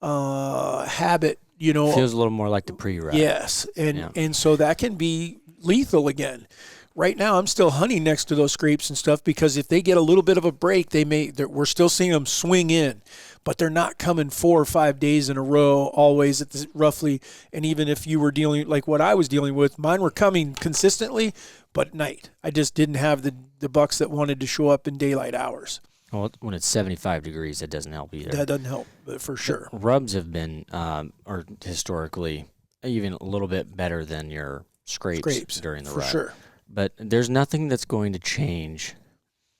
habit, you know. Feels a little more like the pre-rut. Yes, and so that can be lethal again. Right now, I'm still hunting next to those scrapes and stuff because if they get a little bit of a break, we're still seeing them swing in, but they're not coming 4 or 5 days in a row always at roughly. And even if you were dealing like what I was dealing with, mine were coming consistently, but at night. I just didn't have the bucks that wanted to show up in daylight hours. Well, when it's 75 degrees, that doesn't help either. That doesn't help, for sure. Rubs have been, or historically, even a little bit better than your scrapes during the for rut. Sure. But there's nothing that's going to change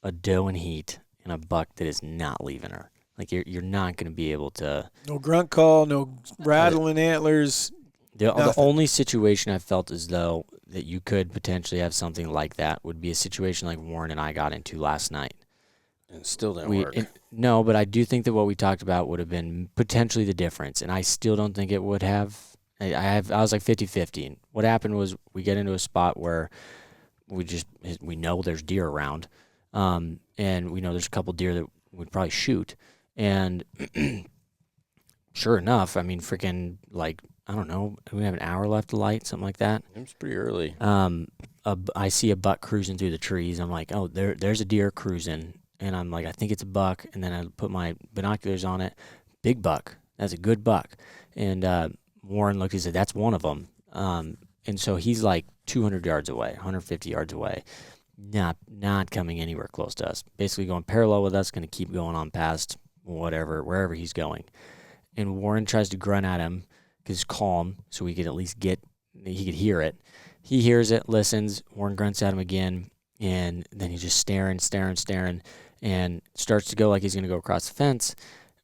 a doe in heat and a buck that is not leaving her. Like you're not going to be able to. No grunt call, no rattling antlers. The only situation I felt as though that you could potentially have something like that would be a situation like Warren and I got into last night. And it still didn't work. No, but I do think that what we talked about would have been potentially the difference, and I still don't think it would have. I was like 50-50. What happened was we get into a spot where we know there's deer around, and we know there's a couple deer that we'd probably shoot, and sure enough, I mean, freaking, like, I don't know, we have an hour left to light, something like that. It was pretty early. I see a buck cruising through the trees. I'm like, oh, there's a deer cruising, and I'm like, I think it's a buck, and then I put my binoculars on it. Big buck. That's a good buck. And Warren looked, he said, that's one of them. And so he's like 200 yards away, 150 yards away, not coming anywhere close to us. Basically going parallel with us, going to keep going on past wherever he's going. And Warren tries to grunt at him because he's calm, so he could at least he could hear it. He hears it, listens. Warren grunts at him again, and then he's just staring, and starts to go like he's going to go across the fence.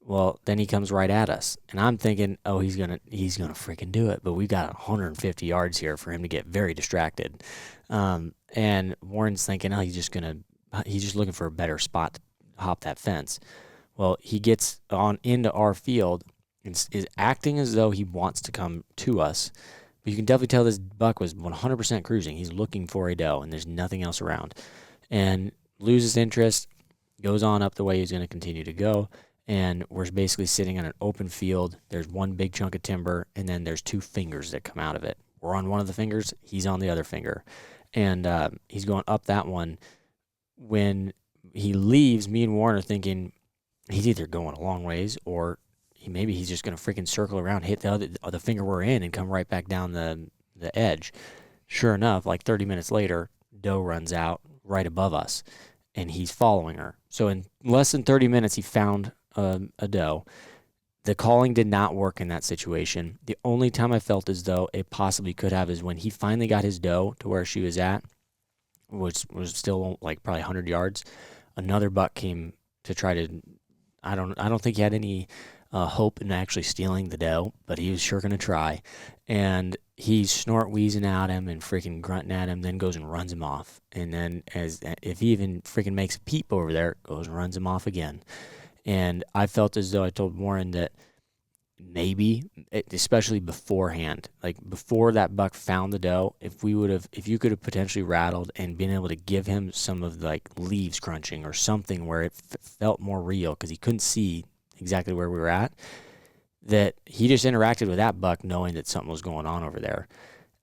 Well, then he comes right at us, and I'm thinking, oh, he's gonna freaking do it. But we got 150 yards here for him to get very distracted. And Warren's thinking, oh, he's just looking for a better spot to hop that fence. Well, he gets on into our field and is acting as though he wants to come to us. But you can definitely tell this buck was 100% cruising. He's looking for a doe, and there's nothing else around. And loses interest, goes on up the way he's going to continue to go. And we're basically sitting on an open field. There's one big chunk of timber, and then there's 2 fingers that come out of it. We're on one of the fingers. He's on the other finger. And he's going up that one. When he leaves, me and Warren are thinking he's either going a long ways or maybe he's just going to freaking circle around, hit the finger we're in, and come right back down the edge. Sure enough, like 30 minutes later, doe runs out right above us, and he's following her. So in less than 30 minutes, he found a doe. The calling did not work in that situation. The only time I felt as though it possibly could have is when he finally got his doe to where she was at, which was still like probably 100 yards. Another buck came to try to. I don't think he had any hope in actually stealing the doe, but he was sure going to try. And he's snort wheezing at him and freaking grunting at him, then goes and runs him off. And then if he even freaking makes a peep over there, goes and runs him off again. And I felt as though I told Warren that maybe, especially beforehand, like before that buck found the doe, if you could have potentially rattled and been able to give him some of like leaves crunching or something where it felt more real, because he couldn't see exactly where we were at, that he just interacted with that buck knowing that something was going on over there.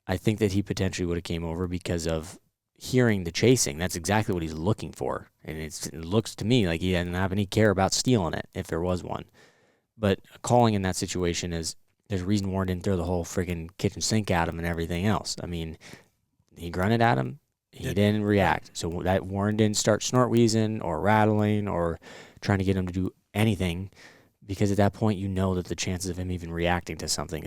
I think that he potentially would have came over because of hearing the chasing. That's exactly what he's looking for. And it looks to me like he didn't have any care about stealing it if there was one. But calling in that situation is, there's a reason Warren didn't throw the whole friggin' kitchen sink at him and everything else. I mean, he grunted at him. He didn't react. So that Warren didn't start snort wheezing or rattling or trying to get him to do anything, because at that point you know that the chances of him even reacting to something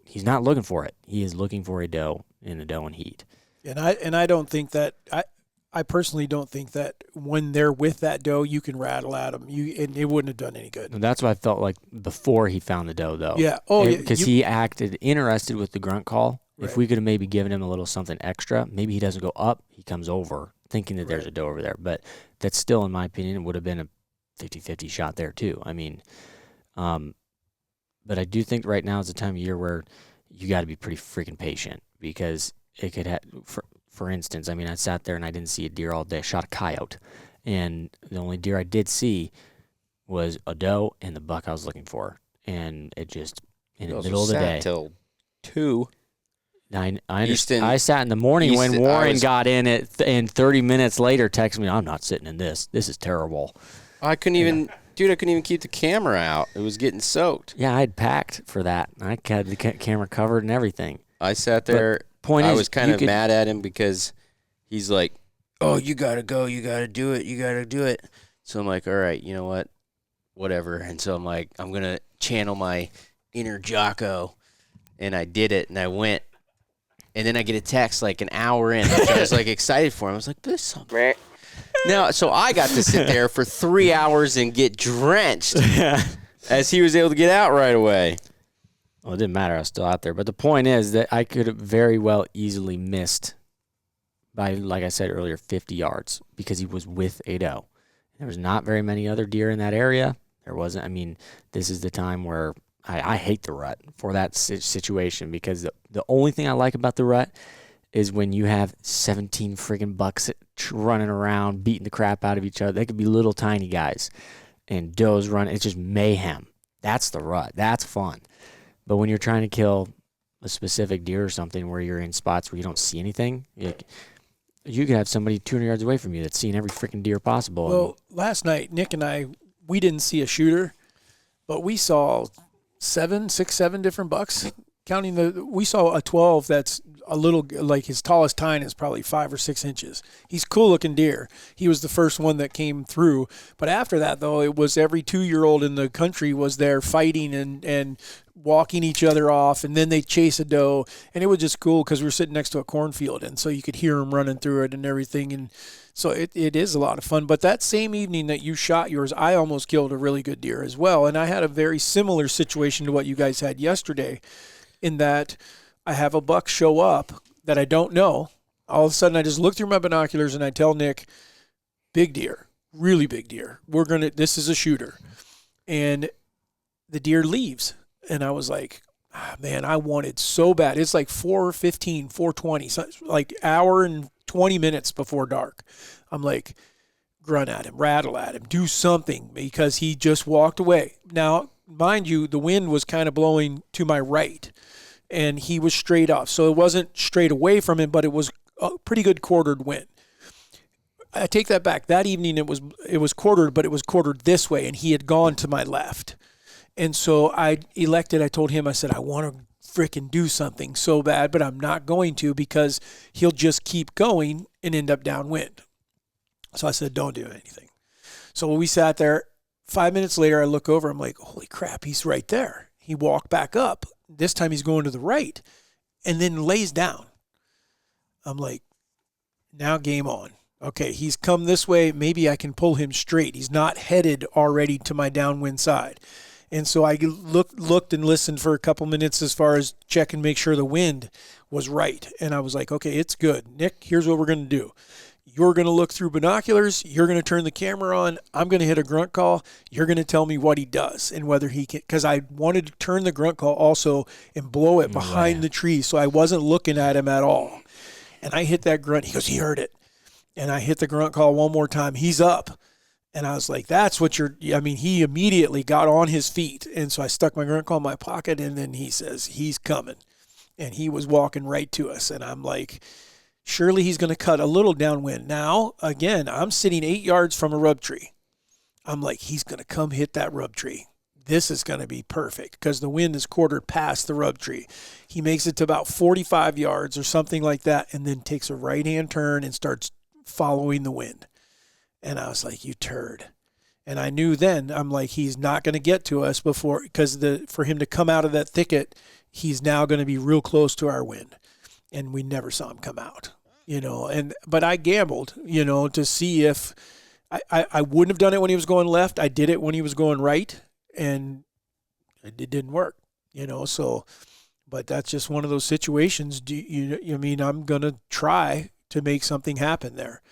he's not looking for it. He is looking for a doe in the doe and heat. And I don't think that I personally don't think that when they're with that doe you can rattle at them. And it wouldn't have done any good. And that's what I felt like before he found the doe, though. Yeah. Because he acted interested with the grunt call. Right. If we could have maybe given him a little something extra, maybe he doesn't go up, he comes over thinking that there's a doe over there. But that's still, in my opinion, would have been a 50-50 shot there too. I mean, but I do think right now is the time of year where you got to be pretty freaking patient, because it could have, for instance, I mean, I sat there and I didn't see a deer all day. I shot a coyote, and the only deer I did see was a doe and the buck I was looking for, and it just in the middle of the day till 2. I sat in the morning when Warren got in and 30 minutes later texted me, "I'm not sitting in this. This is terrible." I couldn't even keep the camera out. It was getting soaked. Yeah, I had packed for that. I had the camera covered and everything. I sat there. I was kind of mad at him because he's like, "Oh, you got to go. You got to do it. You got to do it." So I'm like, all right, you know what? Whatever. And so I'm like, I'm going to channel my inner Jocko. And I did it, and I went. And then I get a text like an hour in, which I was like excited for him. I was like, "This something." Now, so I got to sit there for 3 hours and get drenched as he was able to get out right away. Well, it didn't matter. I was still out there. But the point is that I could have very well easily missed by, like I said earlier, 50 yards, because he was with a doe. There was not very many other deer in that area. There wasn't. I mean, this is the time where I hate the rut for that situation, because the only thing I like about the rut is when you have 17 friggin' bucks running around, beating the crap out of each other. They could be little tiny guys, and does running. It's just mayhem. That's the rut. That's fun. But when you're trying to kill a specific deer or something where you're in spots where you don't see anything, you could have somebody 200 yards away from you that's seeing every freaking deer possible. Well, last night, Nick and I, we didn't see a shooter, but we saw 7 different bucks. We saw a 12 that's a little, like his tallest tine is probably 5 or 6 inches. He's cool looking deer. He was the first one that came through. But after that, though, it was every 2-year-old in the country was there fighting and walking each other off, and then they chase a doe. And it was just cool because we were sitting next to a cornfield, and so you could hear them running through it and everything. And so it is a lot of fun. But that same evening that you shot yours, I almost killed a really good deer as well. And I had a very similar situation to what you guys had yesterday, in that I have a buck show up that I don't know. All of a sudden, I just look through my binoculars and I tell Nick, "Big deer, really big deer. This is a shooter." And the deer leaves. And I was like, man, I wanted so bad. It's like 4:15, 4:20, so like hour and 20 minutes before dark. I'm like, grunt at him, rattle at him, do something, because he just walked away. Now, mind you, the wind was kind of blowing to my right, and he was straight off. So it wasn't straight away from him, but it was a pretty good quartered wind. I take that back. That evening it was quartered, but it was quartered this way, and he had gone to my left. And so I told him, I said, "I want to frickin' do something so bad, but I'm not going to, because he'll just keep going and end up downwind." So I said, "Don't do anything." So we sat there. 5 minutes later, I look over. I'm like, holy crap, he's right there. He walked back up. This time he's going to the right, and then lays down. I'm like, now game on. Okay, he's come this way. Maybe I can pull him straight. He's not headed already to my downwind side. And so I looked and listened for a couple minutes as far as check and make sure the wind was right. And I was like, okay, it's good. Nick, here's what we're going to do. You're going to look through binoculars. You're going to turn the camera on. I'm going to hit a grunt call. You're going to tell me what he does and whether he can, because I wanted to turn the grunt call also and blow it behind the tree, so I wasn't looking at him at all. And I hit that grunt. He goes, he heard it. And I hit the grunt call one more time. He's up. And I was like, that's what he immediately got on his feet. And so I stuck my grunt call in my pocket, and then he says, he's coming. And he was walking right to us. And I'm like, surely he's going to cut a little downwind. Now, again, I'm sitting 8 yards from a rub tree. I'm like, he's going to come hit that rub tree. This is going to be perfect because the wind is quartered past the rub tree. He makes it to about 45 yards or something like that, and then takes a right-hand turn and starts following the wind. And I was like, you turd. And I knew then, I'm like, he's not going to get to us before, because for him to come out of that thicket, he's now going to be real close to our wind. And we never saw him come out, but I gambled, to see if I wouldn't have done it when he was going left. I did it when he was going right, and it didn't work, so, but that's just one of those situations. I'm going to try to make something happen there.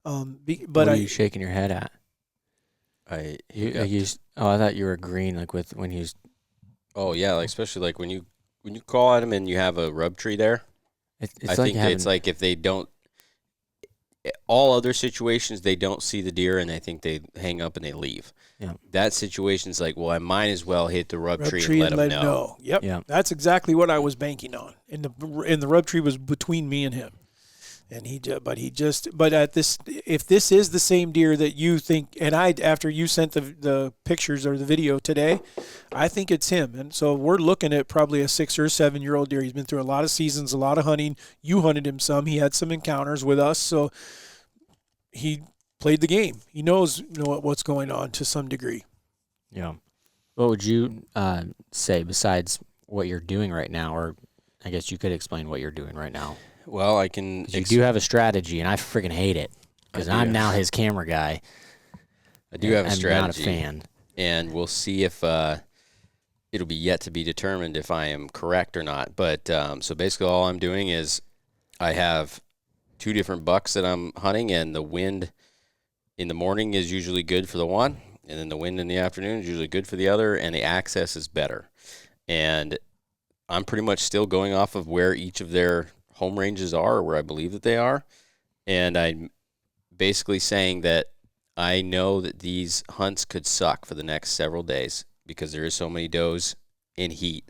What are you shaking your head at? I thought you were agreeing, like with when he's. Oh yeah, like especially like when you call at him and you have a rub tree there. It's like if they don't. All other situations, they don't see the deer and I think they hang up and they leave. Yeah. That situation's like, well, I might as well hit the rub tree and let them know. Yep. Yeah. That's exactly what I was banking on. And the rub tree was between me and him. And if this is the same deer that you think, and after you sent the pictures or the video today, I think it's him. And so we're looking at probably a 6 or 7 year old deer. He's been through a lot of seasons, a lot of hunting. You hunted him some. He had some encounters with us. So he played the game. He knows what's going on to some degree. Yeah. What would you say besides what you're doing right now? Or I guess you could explain what you're doing right now. Well, I can. You do have a strategy, and I freaking hate it because I'm now his camera guy. I do have a strategy. I'm not a fan. And we'll see if it'll be yet to be determined if I am correct or not. But so basically all I'm doing is I have 2 different bucks that I'm hunting, and the wind in the morning is usually good for the one, and then the wind in the afternoon is usually good for the other, and the access is better. And I'm pretty much still going off of where each of their home ranges are, or where I believe that they are. And I'm basically saying that I know that these hunts could suck for the next several days because there is so many does in heat.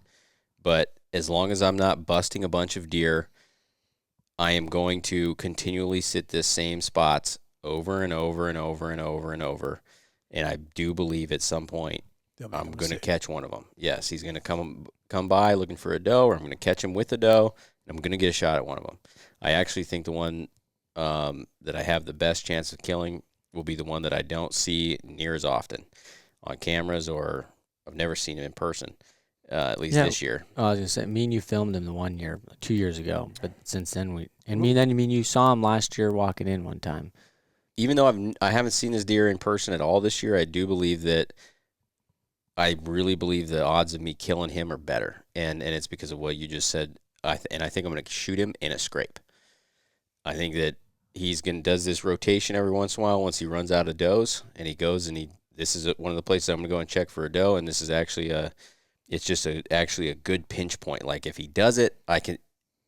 But as long as I'm not busting a bunch of deer, I am going to continually sit this same spots over and over and over and over and over. And I do believe at some point I'm going to catch one of them. Yes, he's going to come by looking for a doe, or I'm going to catch him with a doe, and I'm going to get a shot at one of them. I actually think the one that I have the best chance of killing will be the one that I don't see near as often on cameras, or I've never seen him in person, at least this year. I was going to say, me and you filmed him the 1 year, 2 years ago, but since then you saw him last year walking in one time. Even though I haven't seen this deer in person at all this year, I do believe that I really believe the odds of me killing him are better, and it's because of what you just said. And I think I'm going to shoot him in a scrape. I think that does this rotation every once in a while once he runs out of does, and he goes and this is one of the places I'm going to go and check for a doe, and this is actually actually a good pinch point. Like if he does it,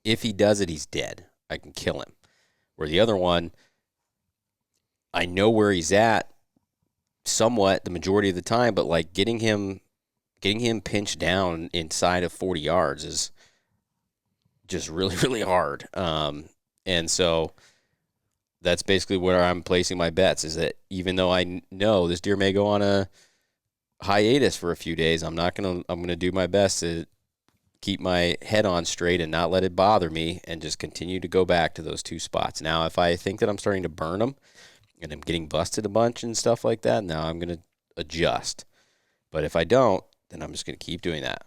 he's dead. I can kill him. Where the other one, I know where he's at somewhat the majority of the time, but like getting him pinched down inside of 40 yards is just really, really hard. And so that's basically where I'm placing my bets, is that even though I know this deer may go on a hiatus for a few days, I'm going to do my best to keep my head on straight and not let it bother me, and just continue to go back to those 2 spots. Now, if I think that I'm starting to burn them and I'm getting busted a bunch and stuff like that, now I'm going to adjust. But if I don't, then I'm just going to keep doing that.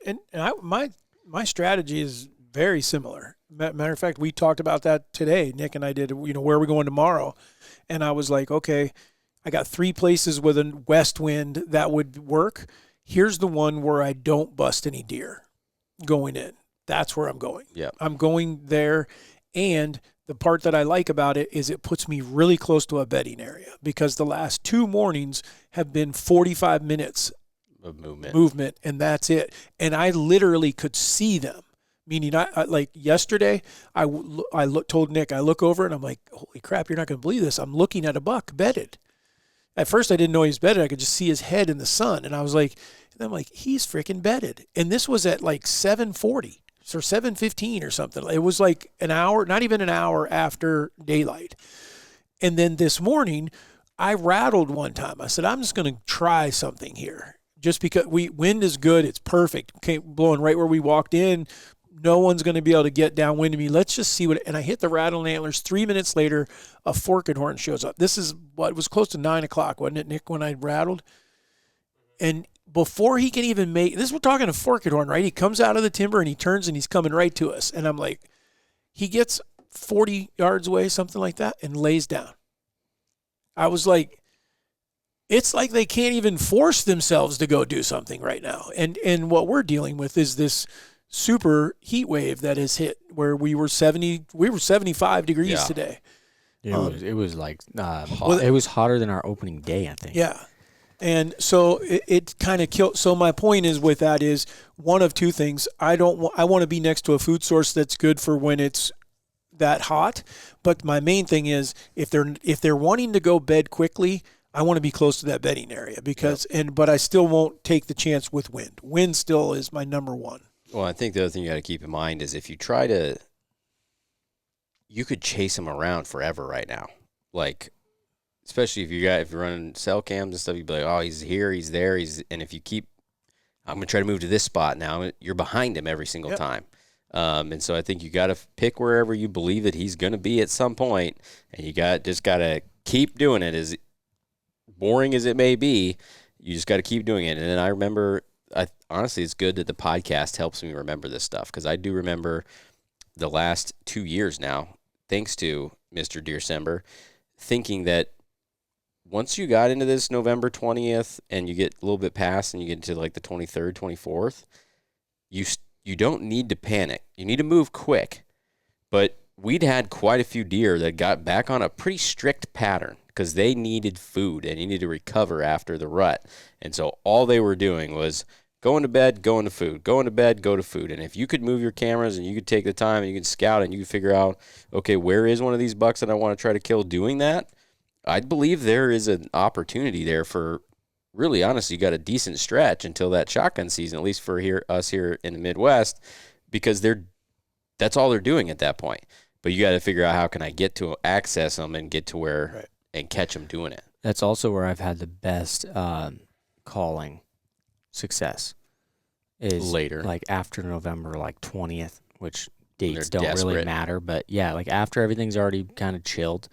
And my strategy is very similar. Matter of fact, we talked about that today. Nick and I did, where are we going tomorrow? And I was like, okay, I got 3 places with a west wind that would work. Here's the one where I don't bust any deer going in. That's where I'm going. Yeah. I'm going there, and the part that I like about it is it puts me really close to a bedding area, because the last 2 mornings have been 45 minutes Of movement, and that's it. And I literally could see them. Meaning, I like yesterday, told Nick, I look over and I'm like, holy crap, you're not going to believe this. I'm looking at a buck bedded. At first, I didn't know he was bedded. I could just see his head in the sun. And I'm like, he's freaking bedded. And this was at like 7:40 or 7:15 or something. It was like an hour, not even an hour after daylight. And then this morning, I rattled one time. I said, I'm just going to try something here. Just because wind is good, it's perfect. Came blowing right where we walked in. No one's going to be able to get downwind of me. Let's just see and I hit the rattle and antlers. 3 minutes later, a forked horn shows up. This is what was close to 9 o'clock, wasn't it, Nick, when I rattled? And before he can even we're talking a forked horn, right? He comes out of the timber and he turns and he's coming right to us. And I'm like, he gets 40 yards away, something like that, and lays down. I was like, it's like they can't even force themselves to go do something right now. And what we're dealing with is this super heat wave that has hit, where we were 75 degrees today. It was like hot. It was hotter than our opening day, I think. Yeah. And so it kind of killed. So my point is with that is one of two things. I want to be next to a food source that's good for when it's that hot. But my main thing is if they're wanting to go bed quickly, I want to be close to that bedding area but I still won't take the chance with wind. Wind still is my number one. Well, I think the other thing you got to keep in mind is if you could chase them around forever right now. Like, especially if you're running cell cams and stuff, you'd be like, oh, he's here, he's there, and if you keep, I'm going to try to move to this spot now, you're behind him every single time. And so I think you got to pick wherever you believe that he's going to be at some point, and you just got to keep doing it. As boring as it may be, you just got to keep doing it. And then I remember, honestly, it's good that the podcast helps me remember this stuff, because I do remember the last 2 years now, thanks to Mr. Deercember, thinking that once you got into this November 20th and you get a little bit past and you get into like the 23rd, 24th, you don't need to panic. You need to move quick. But we'd had quite a few deer that got back on a pretty strict pattern because they needed food and needed to recover after the rut. And so all they were doing was going to bed, going to food, going to bed, go to food. And if you could move your cameras and you could take the time and you could scout and you could figure out, okay, where is one of these bucks that I want to try to kill doing that? I believe there is an opportunity there for, really honestly, you got a decent stretch until that shotgun season, at least for us here in the Midwest, because that's all they're doing at that point. But you got to figure out how can I get to access them and get to where and catch them doing it. That's also where I've had the best calling success is later, like after November, like 20th, which dates don't desperate. really matter. But yeah, like after everything's already kind of chilled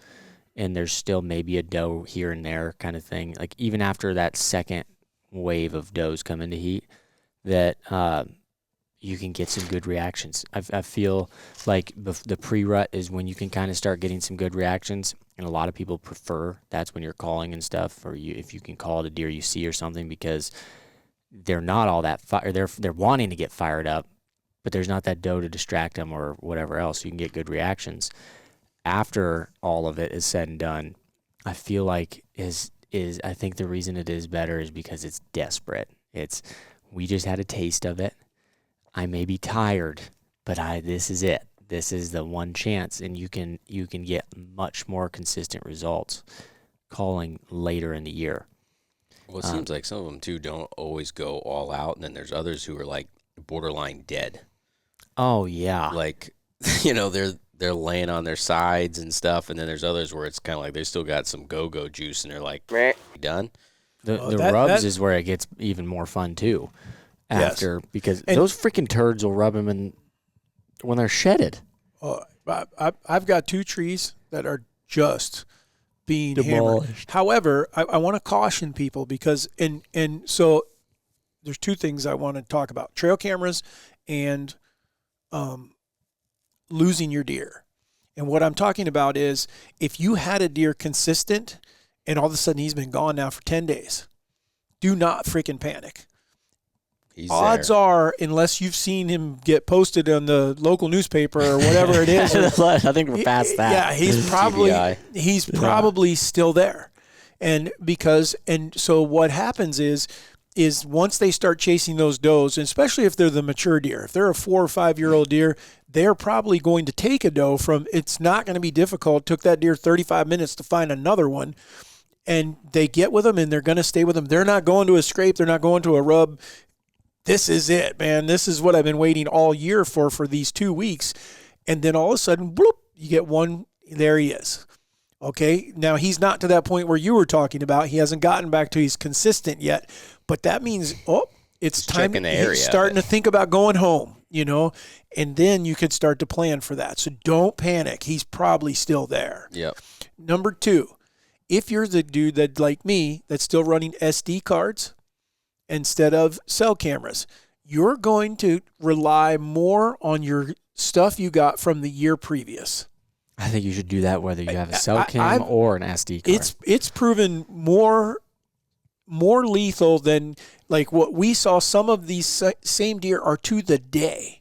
and there's still maybe a doe here and there kind of thing. Like even after that second wave of does come into heat, that you can get some good reactions. I feel like the pre-rut is when you can kind of start getting some good reactions, and a lot of people prefer that's when you're calling and stuff, or if you can call the deer you see or something, because they're not all that they're wanting to get fired up, but there's not that doe to distract them or whatever else. So you can get good reactions. After all of it is said and done, I feel like I think the reason it is better is because it's desperate. We just had a taste of it. I may be tired, but this is it. This is the one chance, and you can get much more consistent results calling later in the year. Well, it seems like some of them too don't always go all out, and then there's others who are like borderline dead. Oh yeah, like they're laying on their sides and stuff, and then there's others where it's kind of like they still got some go-go juice, and they're like, done. The rubs is where it gets even more fun too. After because those freaking turds will rub them when they're shedded. I've got 2 trees that are just being demolished. Hammered. However, I want to caution people because and so there's 2 things I want to talk about: trail cameras and losing your deer. And what I'm talking about is if you had a deer consistent and all of a sudden he's been gone now for 10 days, do not freaking panic. odds are, unless you've seen him get posted on the local newspaper or whatever it is, I think we're past that. Yeah, he's probably still there. And so what happens is once they start chasing those does, and especially if they're the mature deer, if they're a 4 or 5 year old deer, they're probably going to take a doe from, it's not going to be difficult. It took that deer 35 minutes to find another one. And they get with them and they're going to stay with them. They're not going to a scrape. They're not going to a rub. This is it, man. This is what I've been waiting all year for these 2 weeks. And then all of a sudden, bloop, you get one. There he is. Okay. Now he's not to that point where you were talking about. He hasn't gotten back to he's consistent yet. But that means, it's time. He's starting to think about going home, and then you could start to plan for that. So don't panic. He's probably still there. Yep. Number 2. If you're the dude that, like me, that's still running SD cards instead of cell cameras, you're going to rely more on your stuff you got from the year previous. I think you should do that whether you have a cell cam or an SD card. It's proven more lethal than like what we saw. Some of these same deer are to the day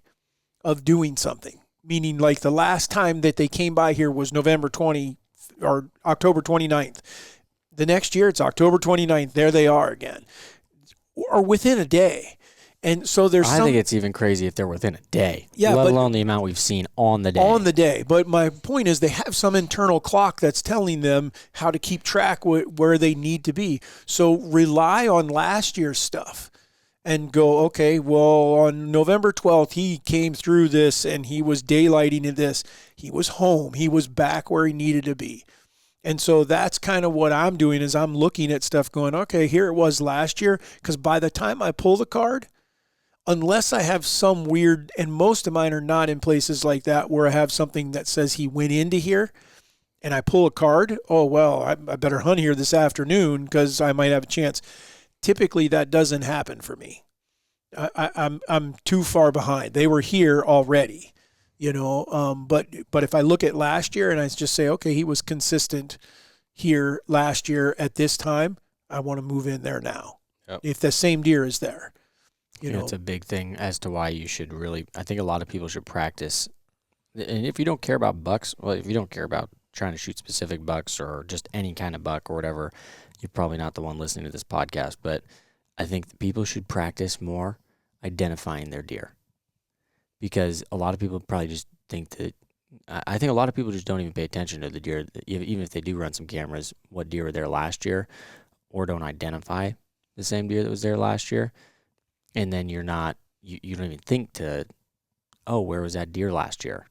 of doing something, meaning like the last time that they came by here was November 20 or October 29th. The next year it's October 29th. There they are again, or within a day. And so I think it's even crazy if they're within a day, let alone the amount we've seen on the day. On the day. But my point is they have some internal clock that's telling them how to keep track where they need to be. So rely on last year's stuff and go, okay, well, on November 12th, he came through this and he was daylighting in this. He was home. He was back where he needed to be. And so that's kind of what I'm doing is I'm looking at stuff going, okay, here it was last year. Because by the time I pull the card, unless I have some weird, and most of mine are not in places like that where I have something that says he went into here and I pull a card, I better hunt here this afternoon because I might have a chance. Typically that doesn't happen for me. I'm too far behind. They were here already, but if I look at last year and I just say, okay, he was consistent here last year at this time, I want to move in there now. Yep. If the same deer is there. It's a big thing as to why you should really, I think a lot of people should practice. And if you don't care about bucks, if you don't care about trying to shoot specific bucks or just any kind of buck or whatever, you're probably not the one listening to this podcast. But I think people should practice more identifying their deer. Because a lot of people probably just think that, I think a lot of people just don't even pay attention to the deer, even if they do run some cameras, what deer were there last year, or don't identify the same deer that was there last year. And then you don't even think to, where was that deer last year?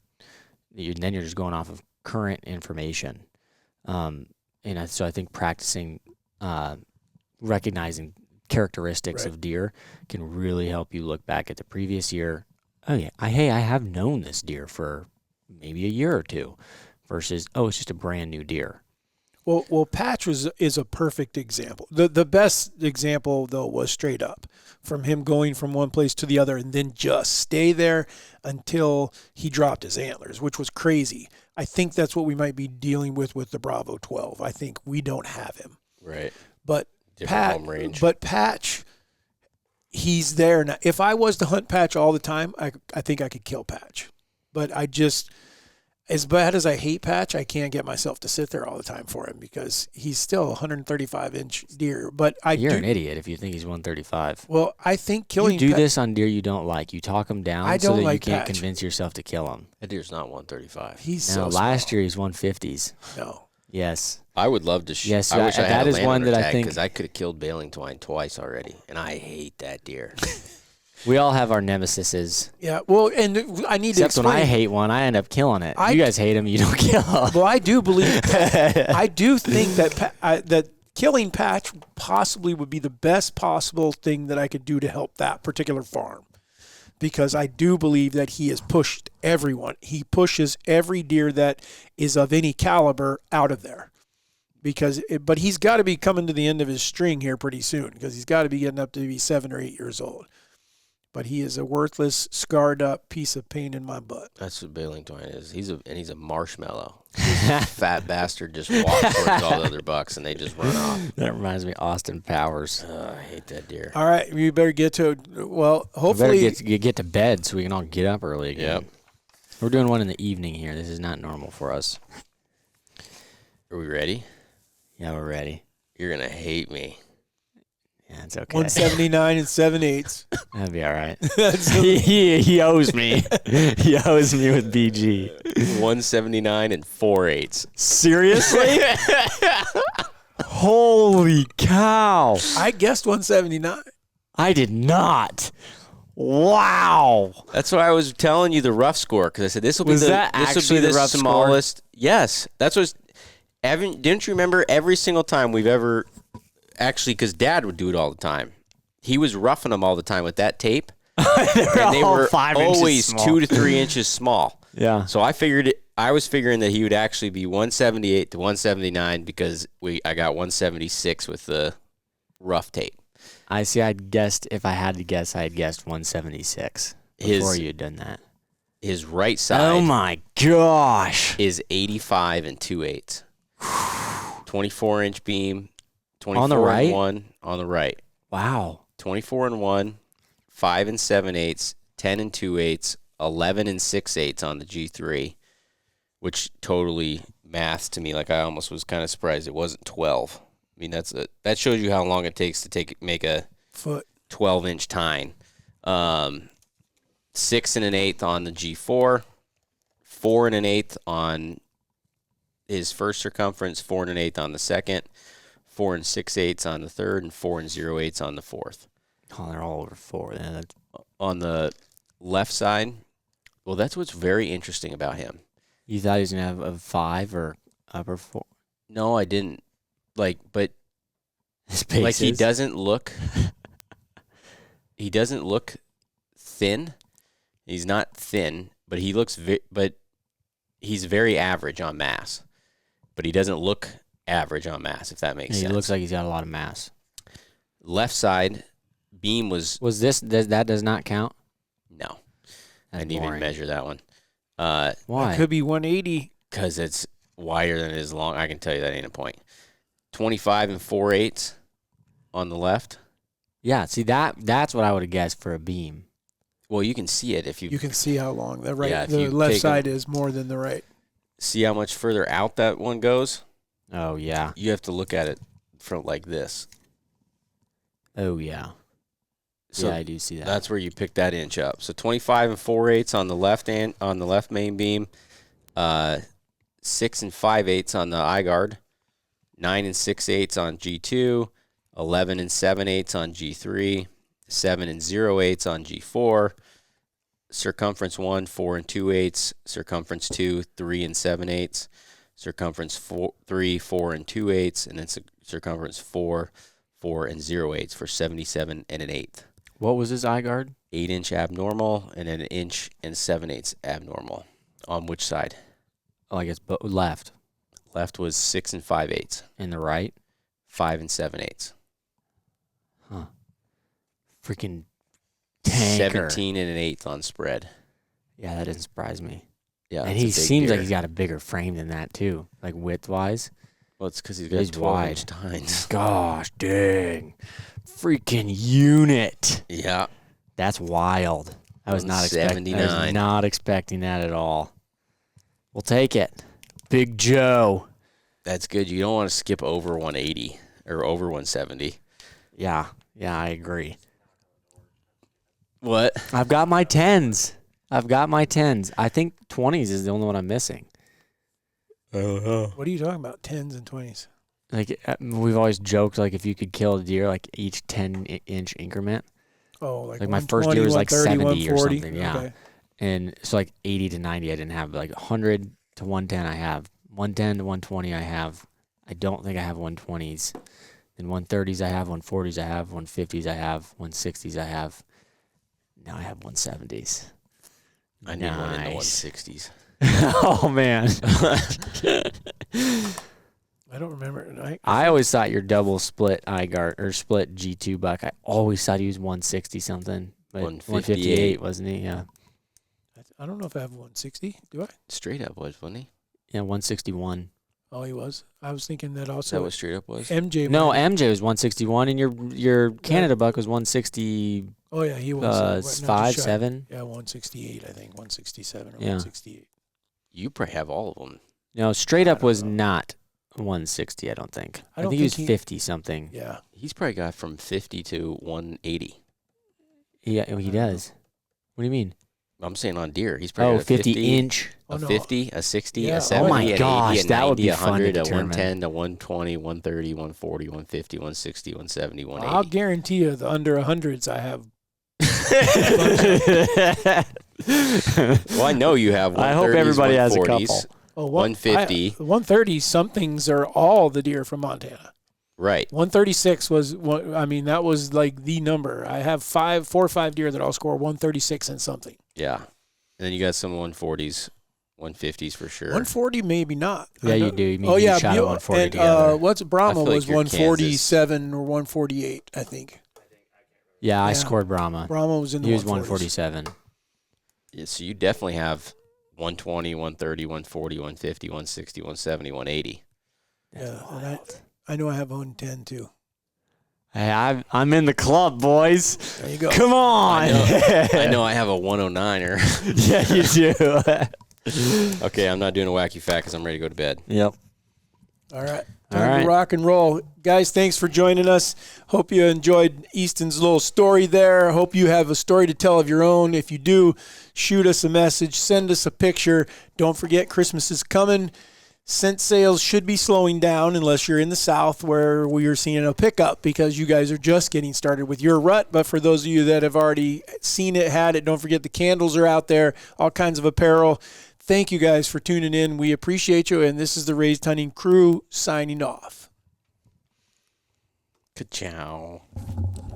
Then you're just going off of current information. So I think practicing recognizing characteristics of deer can really help you look back at the previous year. Oh, yeah, I have known this deer for maybe a year or two versus, it's just a brand new deer. Well, Patch is a perfect example. The best example, though, was straight up from him going from one place to the other and then just stay there until he dropped his antlers, which was crazy. I think that's what we might be dealing with the Bravo 12. I think we don't have him. Right. But Patch, he's there now. If I was to hunt Patch all the time, I think I could kill Patch. But as bad as I hate Patch, I can't get myself to sit there all the time for him because he's still a 135-inch deer. But you're an idiot if you think he's 135. Well, I think killing. You do this on deer you don't like. You talk him down so that you can't Patch. Convince yourself to kill him. That deer's not 135. He's so small. Last year he's 150s. No. Yes. I would love to shoot. Yes, I wish I had that is one that I think because I could have killed Bailing Twine twice already, and I hate that deer. We all have our nemesises. Yeah, well, and I need to explain. Except when I hate one, I end up killing it. You guys hate him, you don't kill him. Well, I do believe I do think that killing Patch possibly would be the best possible thing that I could do to help that particular farm. Because I do believe that he has pushed everyone. He pushes every deer that is of any caliber out of there. But he's got to be coming to the end of his string here pretty soon because he's got to be getting up to be 7 or 8 years old. but he is a worthless, scarred up piece of pain in my butt. That's what baling twine is. He's a marshmallow. This fat bastard just walks towards all the other bucks, and they just run off. That reminds me of Austin Powers. I hate that deer. All right, you better get to well. Hopefully, get to bed so we can all get up early again. Yep. We're doing one in the evening here. This is not normal for us. Are we ready? Yeah, we're ready. You're gonna hate me. Yeah, it's okay. 179 and 7/8. That'd be all right. That's he owes me. He owes me with BG. 179 and 4/8. Seriously? Holy cow! I guessed 179. I did not. Wow. That's why I was telling you the rough score, because I said this will be the rough smallest. Score? Yes, that's what. Didn't you remember every single time we've ever actually? Because Dad would do it all the time. He was roughing them all the time with that tape, and they were 5 always inches 2 to 3 inches small. Yeah. So I was figuring that he would actually be 178 to 179 because I got 176 with the rough tape. I see. If I had to guess, I had guessed 176 before you had done that. His right side. Oh my gosh! Is 85 and 2/8. 24-inch beam. 24 on the right? and 1 on the right. Wow. 24 and 1, 5 and 7/8, 10 and 2/8, 11 and 6/8 on the G3, which totally maths to me. Like I almost was kind of surprised it wasn't 12. I mean, that shows you how long it takes to make a foot 12-inch tine. 6 and an 1/8 on the G4, 4 and an 1/8 on his first circumference, 4 and an 1/8 on the second, 4 and 6/8 on the third, and 4 and 0/8 on the fourth. Oh, they're all over 4. Yeah, on the left side, well, that's what's very interesting about him. you thought he was gonna have a 5 or upper 4? No, I didn't. But His paces? like he doesn't look thin. He's not thin, but he looks but he's very average on mass. But he doesn't look average on mass, if that makes sense. He looks like he's got a lot of mass. Left side beam was that does not count? no. I That's didn't even boring. measure that one. Why? It could be 180. Because it's wider than it is long. I can tell you that ain't a point. 25 and 4/8 on the left. Yeah, see that's what I would have guessed for a beam. Well, you can see it if You can see how long the right, Yeah, if the you left take side is more than the right. see how much further out that one goes. Oh yeah. You have to look at it from like this. Oh yeah. So yeah, I do see that. that's where you pick that inch up. So 25 and 4/8 on the left main beam, 6 and 5/8 on the eye guard, 9 and 6/8 on G2, 11 and 7/8 on G3, 7 and 0/8 on G4, circumference 1, 4 and 2/8, circumference 2, 3 and 7/8, circumference 3, 4 and 2/8, and then circumference 4, 4 and 0/8 for 77 and an 1/8. What was his eye guard? 8-inch abnormal and an 1 inch and 7/8 abnormal. On which side? Oh, I guess left. Left was 6 and 5/8, And the right? 5 and 7/8. Huh. Freaking tanker. 17 and an 1/8 on spread. Yeah, that doesn't surprise me. Yeah, And that's a he big seems like deer. he's got a bigger frame than that too, like width-wise. Well, it's because he's got He's 12-inch wide. tines. Gosh, dang. Freaking unit. Yeah. That's wild. I was not expecting that at all. We'll take it. Big Joe. That's good. You don't want to skip over 180 or over 170. Yeah, I agree. What? I've got my 10s. I think 20s is the only one I'm missing. What are you talking about? 10s and 20s. Like we've always joked, like if you could kill a deer, like each 10-inch increment. Oh, like My first deer was like 70 or something. Yeah. Okay. And so like 80 to 90 I didn't have. Like 100 to 110 I have. 110 to 120 I have. I don't think I have 120s. Then 130s I have. 140s I have. 150s I have. 160s I have. Now I have 170s. I need one in the Nice. 160s. Oh man. I don't remember. I always thought your double split eye guard or split G2 buck. I always thought he was 160 something. But 158, wasn't he? Yeah. I don't know if I have 160. Do I? Straight up was, wasn't he? Yeah, 161. Oh, he was. I was thinking that Is that also. what straight up was? MJ. No, might- MJ was 161, and your Canada buck was 160. Oh yeah, he was. Not Five, just shy. 7. Yeah, 168. I think 167 or Yeah. 168. You probably have all of them. No, straight I up don't was know. not 160. I don't think. I don't think he was think 50 something. Yeah. He's probably got from 50 to 180. Yeah, he does. What do you mean? I'm saying on deer. He's probably Oh, got a 50 inch. Oh, a no. 50, a 60, Yeah. a 70, my an 80, gosh, a that would 90, be a fun to 100, a determine. 110, a 120, 130, 140, 150, 160, 170, I'll 180. guarantee you the under 100s I have. Well, I know you have 130s, I hope everybody has a 140s, couple. Oh, 150. 130 somethings are all the deer from Montana. Right. 136 was one. I mean, that was like the number. I have 4 or 5 deer that all score 136 and something. Yeah. And then you got some 140s, 150s for sure. 140 maybe not. Yeah, I you know- do. You mean Oh you yeah, shot a Buell- 140 and, together. what's Brahma I feel like was you're 147 or 148, I think. Yeah, I yeah. scored Brahma. Brahma was in the He was 140s. 147. Yeah, so you definitely have 120, 130, 140, 150, 160, 170, 180. Yeah, and I know I have 110 too. Hey, I'm in the club, boys. There you go. Come on. I know I have a 109er. Yeah, you do. Okay, I'm not doing a wacky fact because I'm ready to go to bed. Yep. All right. All Time right. to rock and roll. Guys, thanks for joining us. Hope you enjoyed Easton's little story there. Hope you have a story to tell of your own. If you do, shoot us a message. Send us a picture. Don't forget, Christmas is coming. Scent sales should be slowing down unless you're in the South where we are seeing a pickup because you guys are just getting started with your rut. But for those of you that have already seen it, had it, don't forget the candles are out there, all kinds of apparel. Thank you guys for tuning in. We appreciate you. And this is the Raised Hunting Crew signing off. Ka-chow.